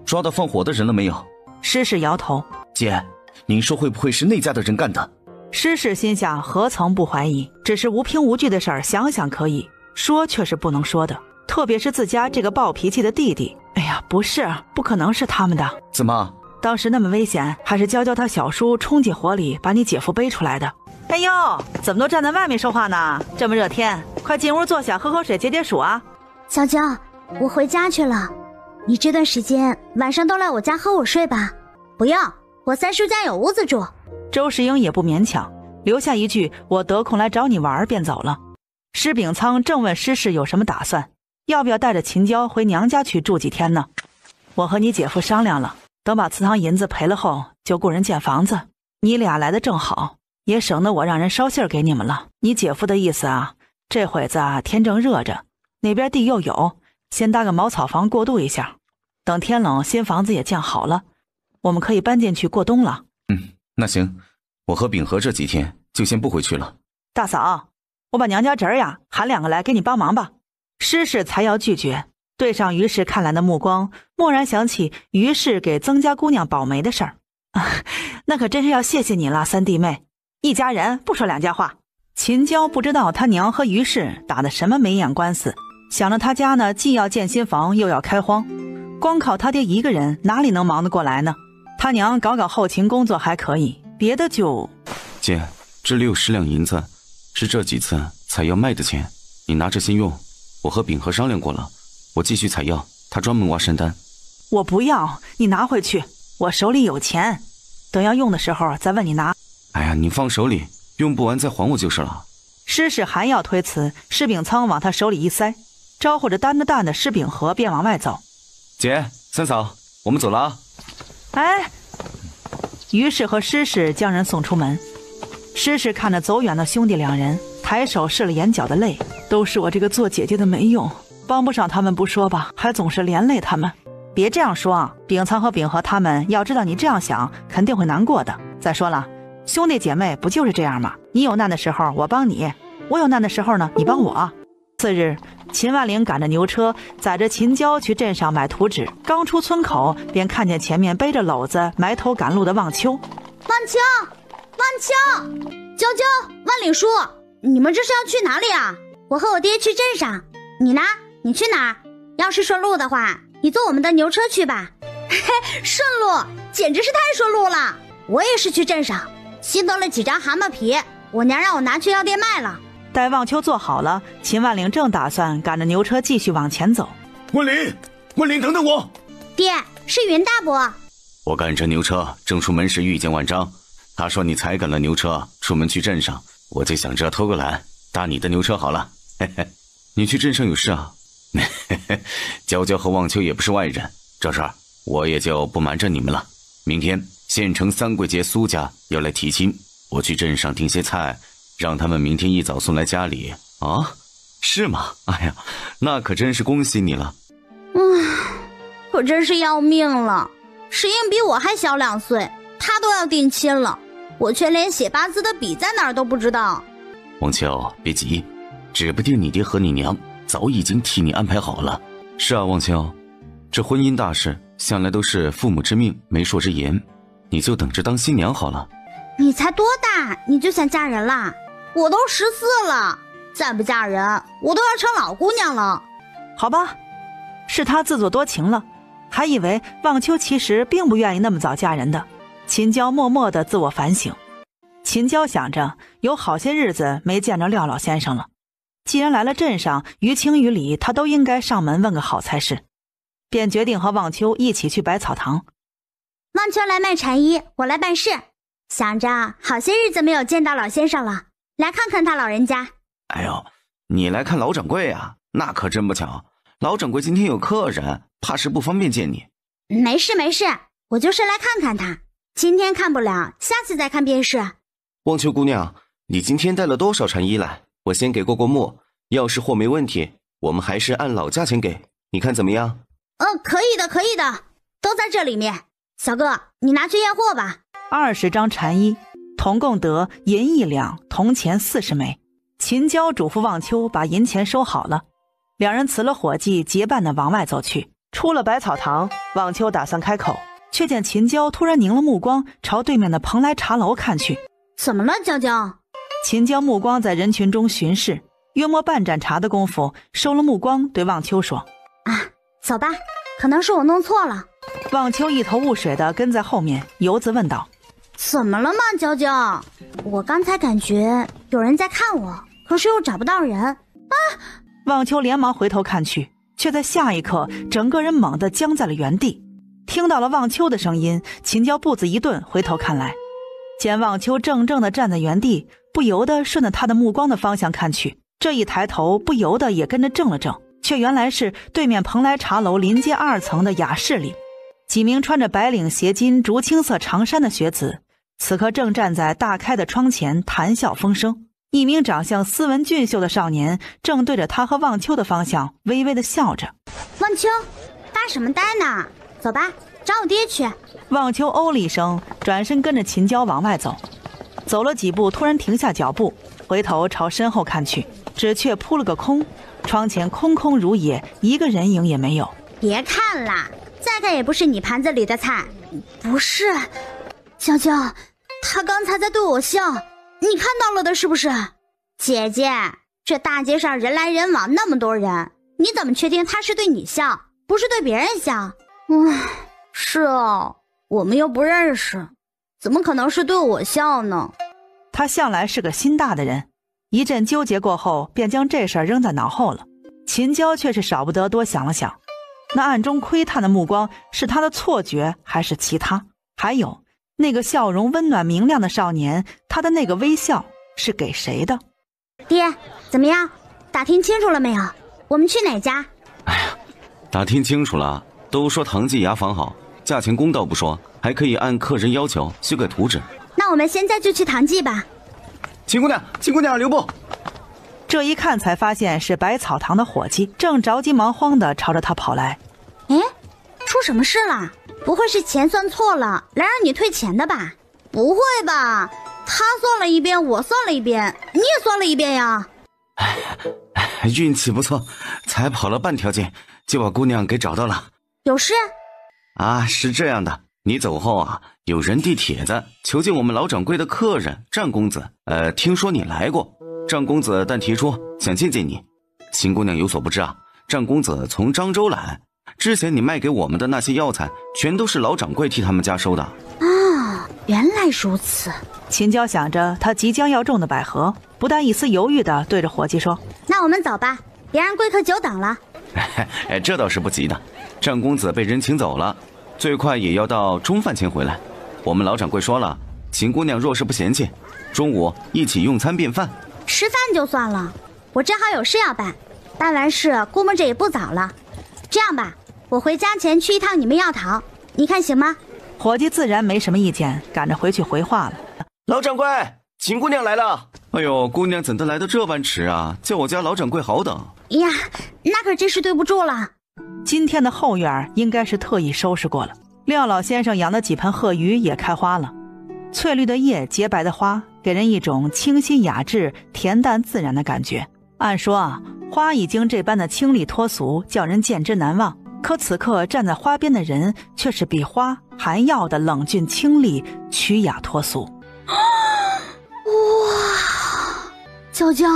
抓到放火的人了没有？施氏摇头。姐，您说会不会是那家的人干的？施氏心想何曾不怀疑，只是无凭无据的事儿想想可以，说却是不能说的，特别是自家这个暴脾气的弟弟。哎呀，不是，不可能是他们的。怎么？当时那么危险，还是娇娇他小叔冲进火里把你姐夫背出来的。哎呦，怎么都站在外面说话呢？这么热天，快进屋坐下喝口水解解暑啊。娇娇，我回家去了，你这段时间晚上都来我家和我睡吧。不用，我三叔家有屋子住。周世英也不勉强，留下一句我得空来找你玩便走了。施秉仓正问施氏有什么打算，要不要带着秦娇回娘家去住几天呢？我和你姐夫商量了，等把祠堂银子赔了后就雇人建房子，你俩来的正好，也省得我让人捎信给你们了。你姐夫的意思啊，这会子天正热着，那边地又有，先搭个茅草房过渡一下，等天冷新房子也建好了，我们可以搬进去过冬了。那行，我和秉和这几天就先不回去了。大嫂，我把娘家侄儿呀喊2个来给你帮忙吧。施氏才要拒绝，对上于氏看来的目光，蓦然想起于氏给曾家姑娘保媒的事儿。那可真是要谢谢你了，三弟妹，一家人不说2家话。秦娇不知道他娘和于氏打的什么眉眼官司，想着他家呢既要建新房又要开荒，光靠他爹一个人哪里能忙得过来呢？他娘搞搞后勤工作还可以，别的就……姐，这里有10两银子，是这几次采药卖的钱，你拿着先用。我和秉和商量过了，我继续采药，他专门挖山丹。我不要，你拿回去，我手里有钱，等要用的时候再问你拿。哎呀，你放手里，用不完再还我就是了。施氏还要推辞，施秉仓往他手里一塞，招呼着担着担的施秉和便往外走。姐，三嫂，我们走了啊。哎，于是和施氏将人送出门。施氏看着走远的兄弟2人，抬手拭了眼角的泪，都是我这个做姐姐的没用，帮不上他们不说吧，还总是连累他们。别这样说啊，秉仓和秉和他们要知道你这样想，肯定会难过的。再说了，兄弟姐妹不就是这样吗？你有难的时候我帮你，我有难的时候呢你帮我。次日，秦万灵赶着牛车载着秦娇去镇上买图纸，刚出村口便看见前面背着篓子埋头赶路的望秋。万秋，娇娇，万里叔，你们这是要去哪里啊？我和我爹去镇上，你呢？你去哪儿？要是顺路的话，你坐我们的牛车去吧。嘿嘿，顺路，简直是太顺路了。我也是去镇上，新得了几张蛤蟆皮，我娘让我拿去药店卖了。待望秋做好了，秦万灵正打算赶着牛车继续往前走。万灵，等等我。爹，是云大伯。我赶着牛车正出门时遇见万章，他说你才赶了牛车出门去镇上，我就想着偷个懒搭你的牛车好了。嘿嘿，你去镇上有事啊？嘿嘿，娇娇和望秋也不是外人，这事儿我也就不瞒着你们了。明天县城3贵节苏家要来提亲，我去镇上订些菜，让他们明天一早送来家里啊？是吗？哎呀，那可真是恭喜你了。可真是要命了。石英比我还小2岁，他都要定亲了，我却连写8字的笔在哪儿都不知道。望秋，别急，指不定你爹和你娘早已经替你安排好了。是啊，望秋，这婚姻大事向来都是父母之命媒妁之言，你就等着当新娘好了。你才多大你就想嫁人啦？我都14了，再不嫁人我都要成老姑娘了。好吧，是他自作多情了，还以为望秋其实并不愿意那么早嫁人的。秦娇默默地自我反省。秦娇想着有好些日子没见着廖老先生了，既然来了镇上，于情于理他都应该上门问个好才是，便决定和望秋一起去百草堂。望秋来卖蝉衣，我来办事，想着好些日子没有见到老先生了，来看看他老人家。哎呦，你来看老掌柜啊？那可真不巧，老掌柜今天有客人，怕是不方便见你。没事，我就是来看看他，今天看不了，下次再看便是。望秋姑娘，你今天带了多少蝉衣来？我先给过目，要是货没问题，我们还是按老价钱给，你看怎么样？可以的。都在这里面。小哥，你拿去验货吧。20张蝉衣，同共得银1两，铜钱40枚。秦娇嘱咐望秋把银钱收好了，两人辞了伙计，结伴地往外走去。出了百草堂，望秋打算开口，却见秦娇突然凝了目光，朝对面的蓬莱茶楼看去。怎么了，娇娇？秦娇目光在人群中巡视，约莫半盏茶的功夫，收了目光，对望秋说：走吧，可能是我弄错了。望秋一头雾水地跟在后面，游子问道：怎么了嘛，娇娇？我刚才感觉有人在看我，可是又找不到人。望秋连忙回头看去，却在下一刻整个人猛地僵在了原地。听到了望秋的声音，秦娇步子一顿，回头看来，见望秋怔怔地站在原地，不由得顺着他的目光的方向看去，这一抬头不由得也跟着怔了怔，却原来是对面蓬莱茶楼临街2层的雅室里，几名穿着白领斜襟竹青色长衫的学子此刻正站在大开的窗前谈笑风生。一名长相斯文俊秀的少年正对着他和望秋的方向微微地笑着。望秋，发什么呆呢？走吧，找我爹去。望秋哦了一声，转身跟着秦娇往外走。走了几步，突然停下脚步，回头朝身后看去，只却扑了个空，窗前空空如也，一个人影也没有。别看了，再看也不是你盘子里的菜。不是，娇娇，他刚才在对我笑，你看到了的是不是？姐姐，这大街上人来人往，那么多人，你怎么确定他是对你笑，不是对别人笑？是哦，我们又不认识，怎么可能是对我笑呢？他向来是个心大的人，一阵纠结过后，便将这事儿扔在脑后了。秦娇却是少不得多想了想，那暗中窥探的目光是他的错觉还是其他？还有那个笑容温暖明亮的少年，他的那个微笑是给谁的？爹，怎么样？打听清楚了没有？我们去哪家？打听清楚了，都说唐记牙房好，价钱公道不说，还可以按客人要求修改图纸。那我们现在就去唐记吧。秦姑娘，留步！这一看才发现是百草堂的伙计，正着急忙慌地朝着他跑来。出什么事了？不会是钱算错了，来让你退钱的吧？不会吧？他算了一遍，我算了一遍，你也算了一遍呀。运气不错，才跑了半条街就把姑娘给找到了。有事？是这样的，你走后有人递帖子求见我们老掌柜的客人战公子。听说你来过，战公子但提出想见见你。秦姑娘有所不知战公子从漳州来，之前你卖给我们的那些药材全都是老掌柜替他们家收的。原来如此。秦娇想着他即将要中的百合，不带一丝犹豫地对着伙计说：那我们走吧，别让贵客久等了。这倒是不急的，战公子被人请走了，最快也要到中饭前回来。我们老掌柜说了，秦姑娘若是不嫌弃，中午一起用餐便饭。吃饭就算了，我正好有事要办，办完事估摸着也不早了。这样吧，我回家前去一趟你们药堂，你看行吗？伙计自然没什么意见，赶着回去回话了。老掌柜，秦姑娘来了。哎呦，姑娘怎的来得这般迟叫我家老掌柜好等。呀，那可真是对不住了。今天的后院应该是特意收拾过了，廖老先生养的几盆鹤鱼也开花了，翠绿的叶，洁白的花，给人一种清新雅致、恬淡自然的感觉。按说花已经这般的清丽脱俗，叫人见之难忘，可此刻站在花边的人却是比花还要的冷峻清丽、曲雅脱俗。哇，娇娇，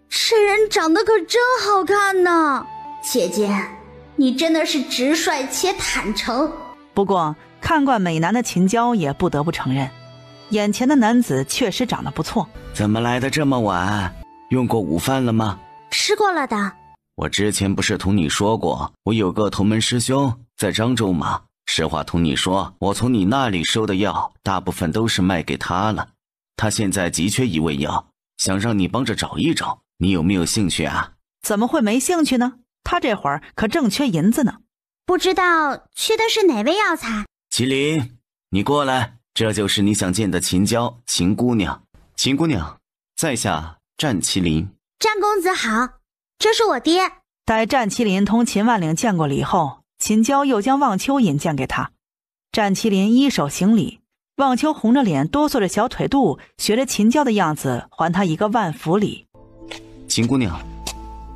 这人长得可真好看呢。姐姐，你真的是直率且坦诚。不过看惯美男的秦娇也不得不承认，眼前的男子确实长得不错。怎么来得这么晚？用过午饭了吗？吃过了的。我之前不是同你说过，我有个同门师兄在漳州吗？实话同你说，我从你那里收的药大部分都是卖给他了，他现在急缺一味药，想让你帮着找一找，你有没有兴趣怎么会没兴趣呢？他这会儿可正缺银子呢。不知道缺的是哪位药材？麒麟，你过来，这就是你想见的秦娇，秦姑娘。秦姑娘，在下战麒麟。战公子好，这是我爹。待战麒麟同秦万岭见过礼后，秦娇又将望秋引荐给他。战麒麟一手行礼，望秋红着脸哆嗦着小腿肚，学着秦娇的样子还他一个万福礼。秦姑娘，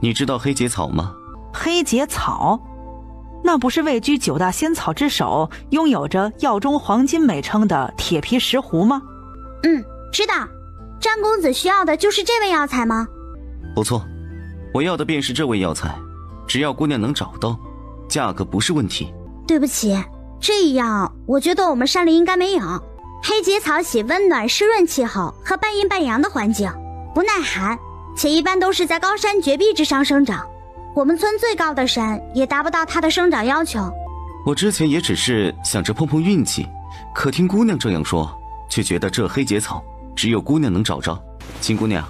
你知道黑结草吗？黑结草？那不是位居9大仙草之首，拥有着药中黄金美称的铁皮石斛吗？知道。战公子需要的就是这味药材吗？不错，我要的便是这味药材，只要姑娘能找到，价格不是问题。对不起，这一样我觉得我们山里应该没有。黑结草喜温暖湿润气候和半阴半阳的环境，不耐寒，且一般都是在高山绝壁之上生长。我们村最高的山也达不到它的生长要求。我之前也只是想着碰碰运气，可听姑娘这样说，却觉得这黑结草只有姑娘能找着。秦姑娘，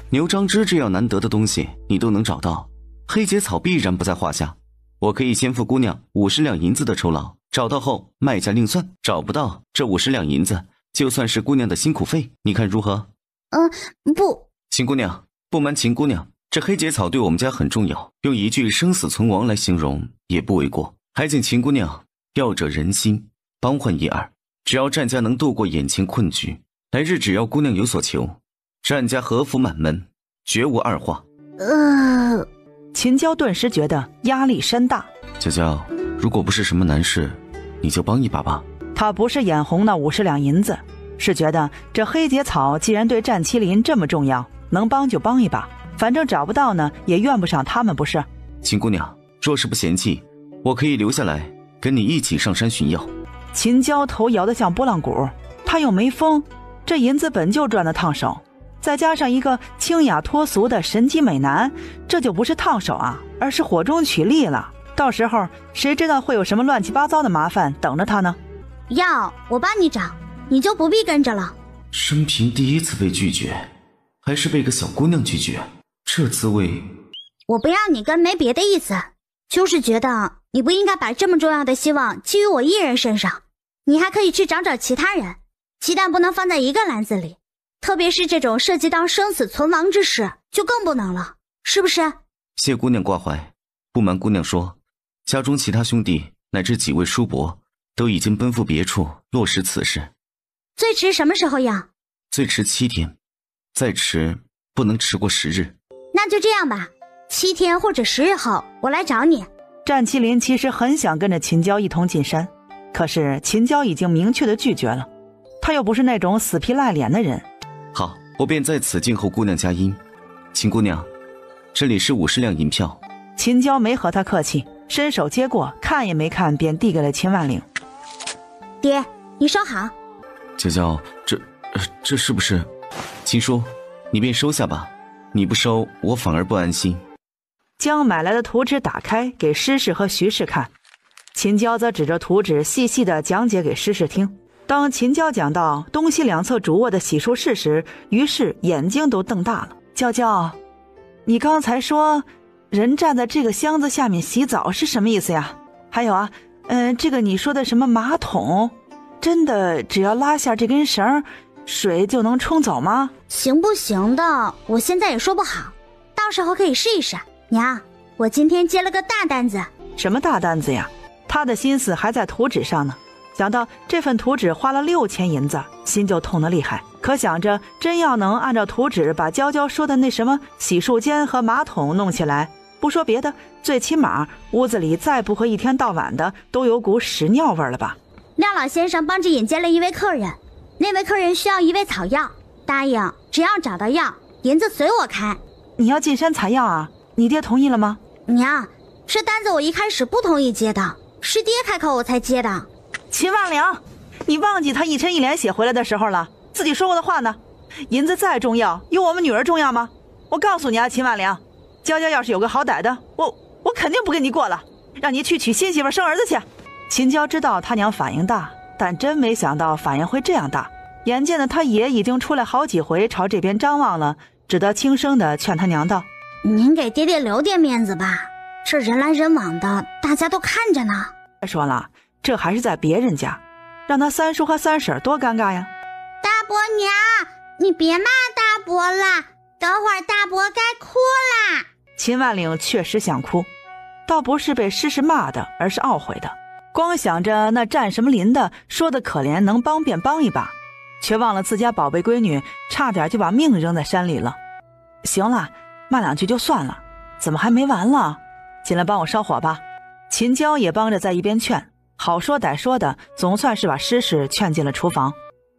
牛樟芝这样难得的东西你都能找到，黑结草必然不在话下。我可以先付姑娘50两银子的酬劳，找到后卖价另算，找不到这50两银子就算是姑娘的辛苦费，你看如何？不。秦姑娘，不瞒秦姑娘，这黑结草对我们家很重要，用一句生死存亡来形容也不为过。还请秦姑娘要者仁心，帮换一二，只要战家能度过眼前困局，来日只要姑娘有所求，战家和福满门，绝无二话。秦娇顿时觉得压力山大。娇娇，如果不是什么难事，你就帮一把吧。他不是眼红那50两银子，是觉得这黑结草既然对战麒麟这么重要，能帮就帮一把，反正找不到呢，也怨不上他们不是？秦姑娘，若是不嫌弃，我可以留下来跟你一起上山寻药。秦娇头摇得像拨浪鼓，他又没疯，这银子本就赚得烫手，再加上一个清雅脱俗的神机美男，这就不是烫手啊，而是火中取栗了。到时候谁知道会有什么乱七八糟的麻烦等着他呢？药我帮你找，你就不必跟着了。生平第一次被拒绝，还是被个小姑娘拒绝，这滋味。我不让你跟没别的意思，就是觉得你不应该把这么重要的希望寄于我一人身上，你还可以去找找其他人，鸡蛋不能放在一个篮子里，特别是这种涉及到生死存亡之事就更不能了，是不是？谢姑娘挂怀，不瞒姑娘说，家中其他兄弟乃至几位叔伯都已经奔赴别处落实此事。最迟什么时候要？最迟7天，再迟不能迟过10日。那就这样吧，7天或者10日后我来找你。战麒麟其实很想跟着秦娇一同进山，可是秦娇已经明确地拒绝了，他又不是那种死皮赖脸的人。好，我便在此静候姑娘佳音。秦姑娘，这里是50两银票。秦娇没和他客气，伸手接过，看也没看便递给了秦万岭。爹，你收好。娇娇，这是不是？秦叔，你便收下吧，你不收我反而不安心。将买来的图纸打开给施氏和徐氏看，秦娇则指着图纸细细地讲解给施氏听。当秦娇讲到东西两侧主卧的洗漱室时，于是眼睛都瞪大了。娇娇，你刚才说人站在这个箱子下面洗澡是什么意思呀？还有啊，这个你说的什么马桶，真的只要拉下这根绳，水就能冲走吗？行不行的，我现在也说不好，到时候可以试一试。娘，我今天接了个大单子。什么大单子呀？他的心思还在图纸上呢。想到这份图纸花了6000银子，心就痛得厉害。可想着真要能按照图纸把娇娇说的那什么洗漱间和马桶弄起来，不说别的，最起码屋子里再不会一天到晚的都有股屎尿味了吧。廖老先生帮着引荐了一位客人，那位客人需要一味草药，答应只要找到药，银子随我开。你要进山采药啊？你爹同意了吗？娘，这单子我一开始不同意接的，是爹开口我才接的。秦万岭，你忘记他一沉一脸血回来的时候了，自己说过的话呢。银子再重要，有我们女儿重要吗？我告诉你啊，秦万岭，娇娇要是有个好歹的，我肯定不跟你过了，让你去娶新媳妇生儿子去。秦娇知道他娘反应大，但真没想到反应会这样大。眼见的他爷已经出来好几回朝这边张望了，只得轻声地劝他娘道：您给爹爹留点面子吧，这人来人往的，大家都看着呢。再说了，这还是在别人家，让他三叔和三婶多尴尬呀。大伯娘，你别骂大伯了，等会儿大伯该哭啦。秦万岭确实想哭，倒不是被诗诗骂的，而是懊悔的。光想着那占什么林的说的可怜，能帮便帮一把，却忘了自家宝贝闺女差点就把命扔在山里了。行了，骂两句就算了，怎么还没完了？进来帮我烧火吧。秦娇也帮着在一边劝，好说歹说的，总算是把诗诗劝进了厨房。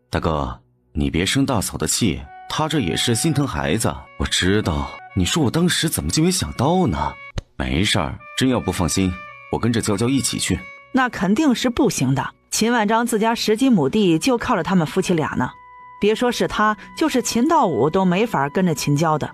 大哥，你别生大嫂的气，她这也是心疼孩子。我知道，你说我当时怎么就没想到呢？没事儿，真要不放心，我跟着娇娇一起去。那肯定是不行的，秦万章自家10几亩地就靠着他们夫妻俩呢，别说是他，就是秦道武都没法跟着秦娇的。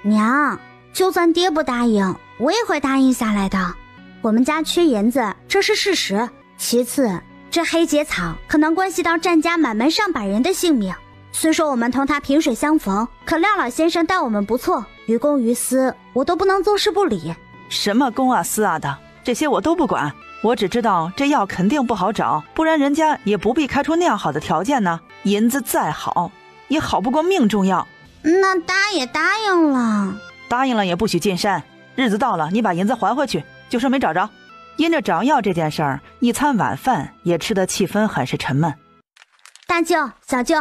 娘，就算爹不答应，我也会答应下来的。我们家缺银子，这是事实。其次，这黑结草可能关系到占家满门上百人的性命。虽说我们同他萍水相逢，可廖老先生待我们不错，于公于私，我都不能坐视不理。什么公啊私啊的，这些我都不管。我只知道这药肯定不好找，不然人家也不必开出那样好的条件呢。银子再好，也好不过命重要。那答也答应了。答应了也不许进山，日子到了你把银子还回去，就说没找着。因着找药这件事儿，一餐晚饭也吃得气氛很是沉闷。大舅、小舅，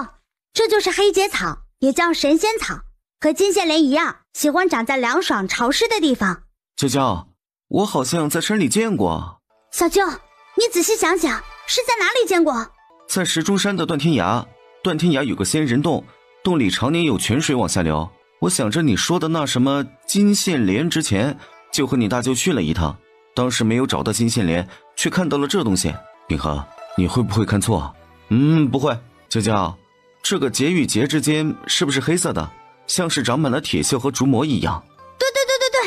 这就是黑结草，也叫神仙草，和金线莲一样，喜欢长在凉爽潮湿的地方。娇娇，我好像在山里见过。小舅，你仔细想想，是在哪里见过？在石钟山的断天崖，断天崖有个仙人洞，洞里常年有泉水往下流。我想着你说的那什么金线莲之前，就和你大舅去了一趟，当时没有找到金线莲，却看到了这东西。秉和，你会不会看错？不会。娇娇，这个结与结之间是不是黑色的，像是长满了铁锈和竹膜一样？对，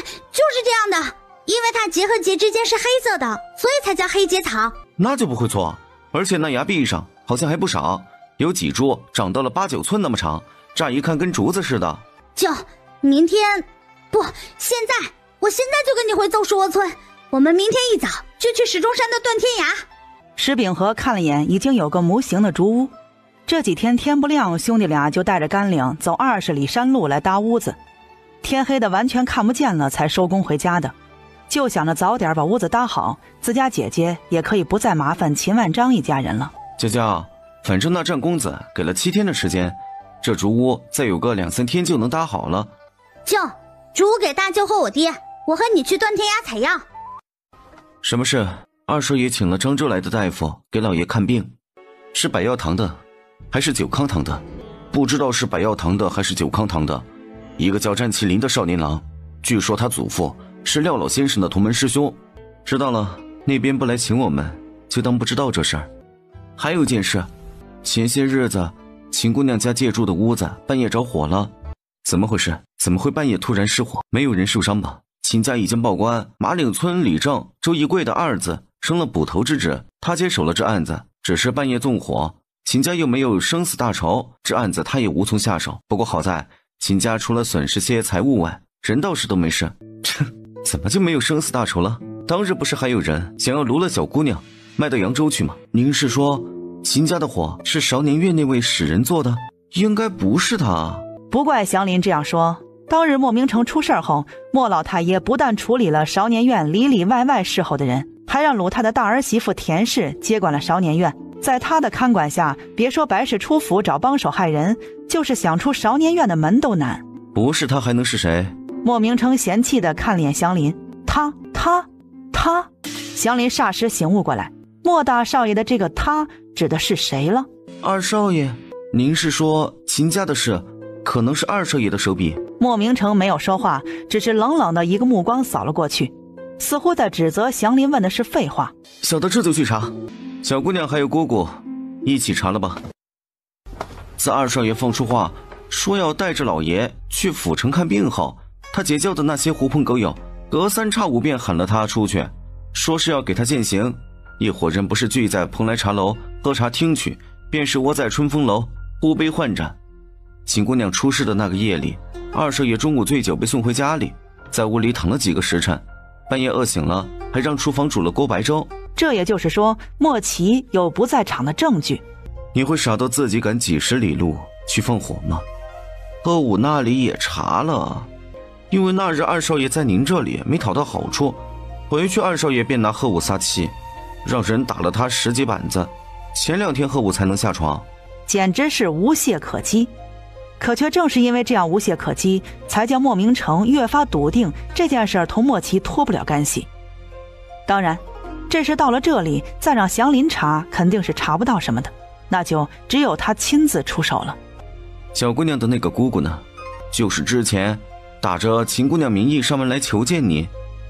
就是这样的。因为它结和结之间是黑色的，所以才叫黑结草。那就不会错，而且那崖壁上好像还不少，有几株长到了8、9寸那么长，乍一看跟竹子似的。舅，明天不，现在，我现在就跟你回邹树窝村，我们明天一早就去石钟山的断天崖。石秉和看了眼已经有个模型的竹屋，这几天天不亮，兄弟俩就带着干领走20里山路来搭屋子，天黑的完全看不见了才收工回家的。就想着早点把屋子搭好，自家姐姐也可以不再麻烦秦万章一家人了。娇娇，反正那战公子给了7天的时间，这竹屋再有个2、3天就能搭好了。舅，竹屋给大舅和我爹，我和你去断天崖采药。什么事？二少爷请了漳州来的大夫给老爷看病，是百药堂的还是九康堂的？不知道是百药堂的还是九康堂的。一个叫詹麒麟的少年郎，据说他祖父是廖老先生的同门师兄。知道了，那边不来请我们，就当不知道这事儿。还有一件事，前些日子秦姑娘家借住的屋子半夜着火了，怎么回事？怎么会半夜突然失火？没有人受伤吧？秦家已经报官，马岭村李正、周一贵的二子生了捕头之职，他接手了这案子，只是半夜纵火，秦家又没有生死大仇，这案子他也无从下手。不过好在秦家除了损失些财物外，人倒是都没事。怎么就没有生死大仇了？当日不是还有人想要掳了小姑娘卖到扬州去吗？您是说秦家的火是韶年院那位使人做的？应该不是他。不怪祥林这样说，当日莫名城出事后，莫老太爷不但处理了韶年院里里外外侍候的人，还让鲁太的大儿媳妇田氏接管了韶年院。在他的看管下，别说白事出府找帮手害人，就是想出韶年院的门都难。不是他还能是谁？莫名城嫌弃地看脸祥林，他。祥林霎时醒悟过来，莫大少爷的这个他指的是谁了？二少爷，您是说秦家的事可能是二少爷的手笔？莫名城没有说话，只是冷冷的一个目光扫了过去，似乎在指责祥林问的是废话。小的这就去查，小姑娘还有姑姑一起查了吧。自二少爷放出话说要带着老爷去府城看病后，他结交的那些狐朋狗友隔3差5便喊了他出去，说是要给他践行。一伙人不是聚在蓬莱茶楼喝茶听曲，便是窝在春风楼呼杯换盏。秦姑娘出事的那个夜里，二少爷中午醉酒被送回家里，在屋里躺了几个时辰，半夜饿醒了，还让厨房煮了锅白粥。这也就是说，莫奇有不在场的证据。你会傻到自己赶几10里路去放火吗？贺武那里也查了，因为那日二少爷在您这里没讨到好处，回去二少爷便拿贺武撒气，让人打了他10几板子，前2天贺武才能下床，简直是无懈可击。可却正是因为这样无懈可击，才叫莫明成越发笃定这件事同莫奇脱不了干系。当然，这事到了这里，再让祥林查肯定是查不到什么的，那就只有他亲自出手了。小姑娘的那个姑姑呢？就是之前打着秦姑娘名义上门来求见你，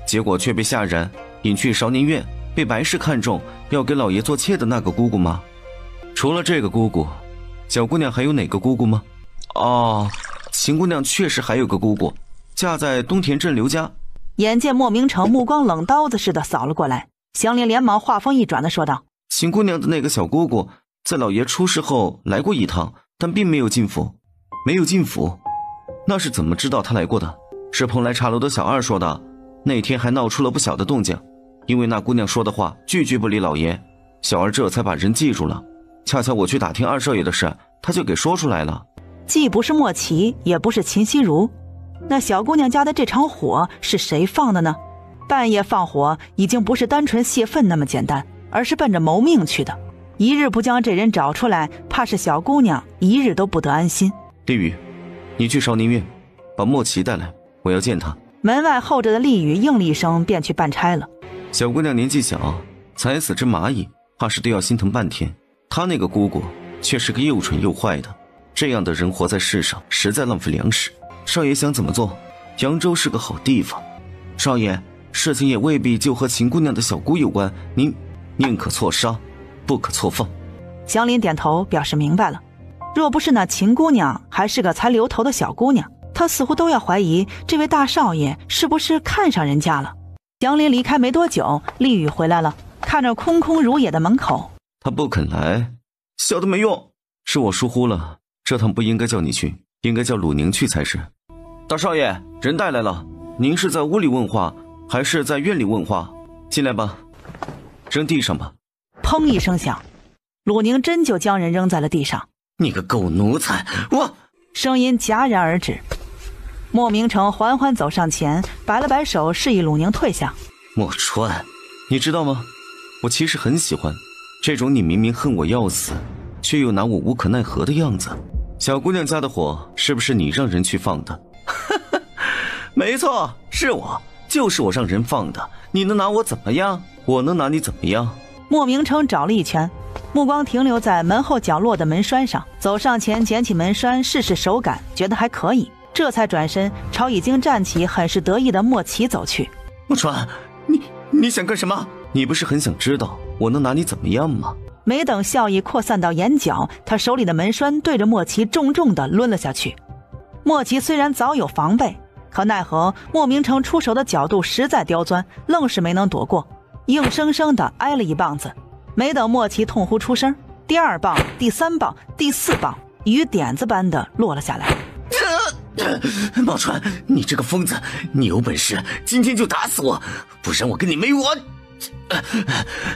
结果却被下人引去少年院，被白氏看中，要给老爷做妾的那个姑姑吗？除了这个姑姑，小姑娘还有哪个姑姑吗？哦，秦姑娘确实还有个姑姑，嫁在东田镇刘家。眼见莫明成目光冷刀子似的扫了过来，祥林连忙话锋一转的说道：秦姑娘的那个小姑姑在老爷出事后来过一趟，但并没有进府。没有进府，那是怎么知道她来过的？是蓬莱茶楼的小二说的。那天还闹出了不小的动静，因为那姑娘说的话句句不离老爷，小二这才把人记住了。恰巧我去打听二少爷的事，他就给说出来了。既不是莫奇，也不是秦熙如，那小姑娘家的这场火是谁放的呢？半夜放火已经不是单纯泄愤那么简单，而是奔着谋命去的。一日不将这人找出来，怕是小姑娘一日都不得安心。丽宇，你去少年院把莫奇带来，我要见他。门外候着的丽宇应了一声，便去办差了。小姑娘年纪小，才死只蚂蚁，怕是都要心疼半天。她那个姑姑却是个又蠢又坏的，这样的人活在世上实在浪费粮食。少爷想怎么做？扬州是个好地方。少爷，事情也未必就和秦姑娘的小姑有关，您宁可错杀，不可错放。祥林点头表示明白了。若不是那秦姑娘还是个才留头的小姑娘，他似乎都要怀疑这位大少爷是不是看上人家了。祥林离开没多久，丽宇回来了，看着空空如也的门口。他不肯来，小的没用，是我疏忽了，这趟不应该叫你去，应该叫鲁宁去才是。大少爷，人带来了，您是在屋里问话还是在院里问话？进来吧，扔地上吧。砰一声响，鲁宁真就将人扔在了地上。你个狗奴才，我！声音戛然而止。莫明成缓缓走上前，摆了摆手，示意鲁宁退下。莫川，你知道吗？我其实很喜欢这种你明明恨我要死，却又拿我无可奈何的样子。小姑娘家的火是不是你让人去放的？没错，是我，就是我让人放的。你能拿我怎么样？我能拿你怎么样？莫明成找了一圈，目光停留在门后角落的门栓上，走上前捡起门栓试试手感，觉得还可以，这才转身朝已经站起很是得意的莫奇走去。莫川，你想干什么？你不是很想知道我能拿你怎么样吗？没等笑意扩散到眼角，他手里的门栓对着莫奇重重地抡了下去。莫奇虽然早有防备，可奈何莫明成出手的角度实在刁钻，愣是没能躲过，硬生生地挨了一棒子。没等莫奇痛呼出声，第2棒、第3棒、第4棒雨点子般的落了下来。毛川，你这个疯子，你有本事今天就打死我，不然我跟你没完！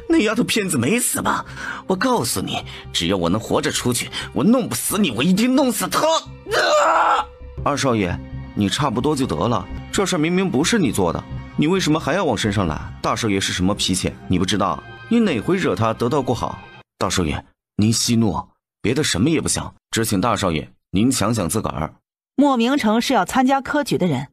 那丫头片子没死吧？我告诉你，只要我能活着出去，我弄不死你，我一定弄死她！二少爷，你差不多就得了，这事明明不是你做的，你为什么还要往身上揽？大少爷是什么脾气，你不知道？你哪回惹他得到过好？大少爷，您息怒，别的什么也不想，只请大少爷您想想自个儿。莫明成是要参加科举的人，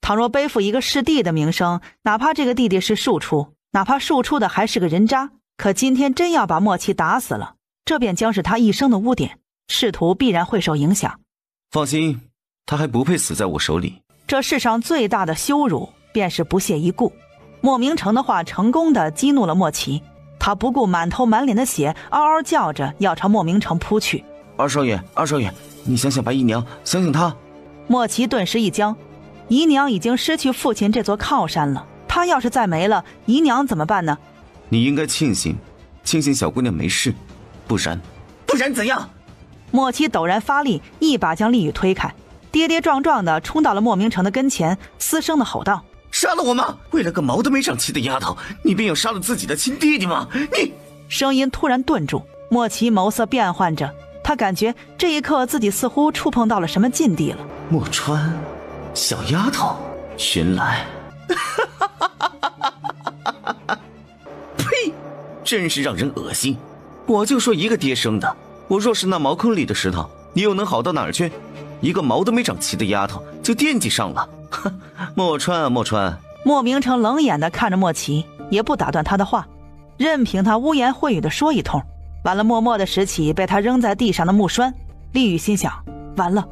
倘若背负一个师弟的名声，哪怕这个弟弟是庶出，哪怕庶出的还是个人渣，可今天真要把莫奇打死了，这便将是他一生的污点，仕途必然会受影响。放心，他还不配死在我手里。这世上最大的羞辱便是不屑一顾。莫明成的话成功地激怒了莫奇，他不顾满头满脸的血，嗷嗷叫着要朝莫明成扑去。二少爷，你想想白姨娘，想想她。莫奇顿时一僵，姨娘已经失去父亲这座靠山了，她要是再没了，姨娘怎么办呢？你应该庆幸小姑娘没事，不然怎样？莫奇陡然发力，一把将丽宇推开，跌跌撞撞地冲到了莫明成的跟前，嘶声地吼道：杀了我吗？为了个毛都没长齐的丫头，你便要杀了自己的亲弟弟吗？你！声音突然顿住，莫奇眸色变幻着，他感觉这一刻自己似乎触碰到了什么禁地了。莫川，小丫头，原来真是让人恶心。我就说一个爹生的，我若是那茅坑里的石头，你又能好到哪儿去？一个毛都没长齐的丫头就惦记上了。哼，莫川啊莫川。莫明成冷眼地看着莫奇，也不打断他的话，任凭他污言秽语地说一通。完了，默默地拾起被他扔在地上的木栓。厉雨心想，完了，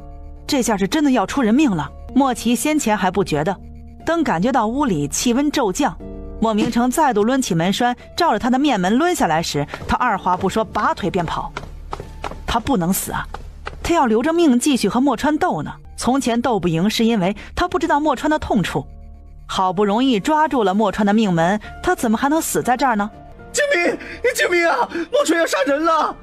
这下是真的要出人命了。莫奇先前还不觉得，等感觉到屋里气温骤降，莫明成再度抡起门栓，照着他的面门抡下来时，他二话不说，拔腿便跑。他不能死啊，他要留着命继续和莫川斗呢。从前斗不赢是因为他不知道莫川的痛处，好不容易抓住了莫川的命门，他怎么还能死在这儿呢？救命！救命啊！莫川要杀人了！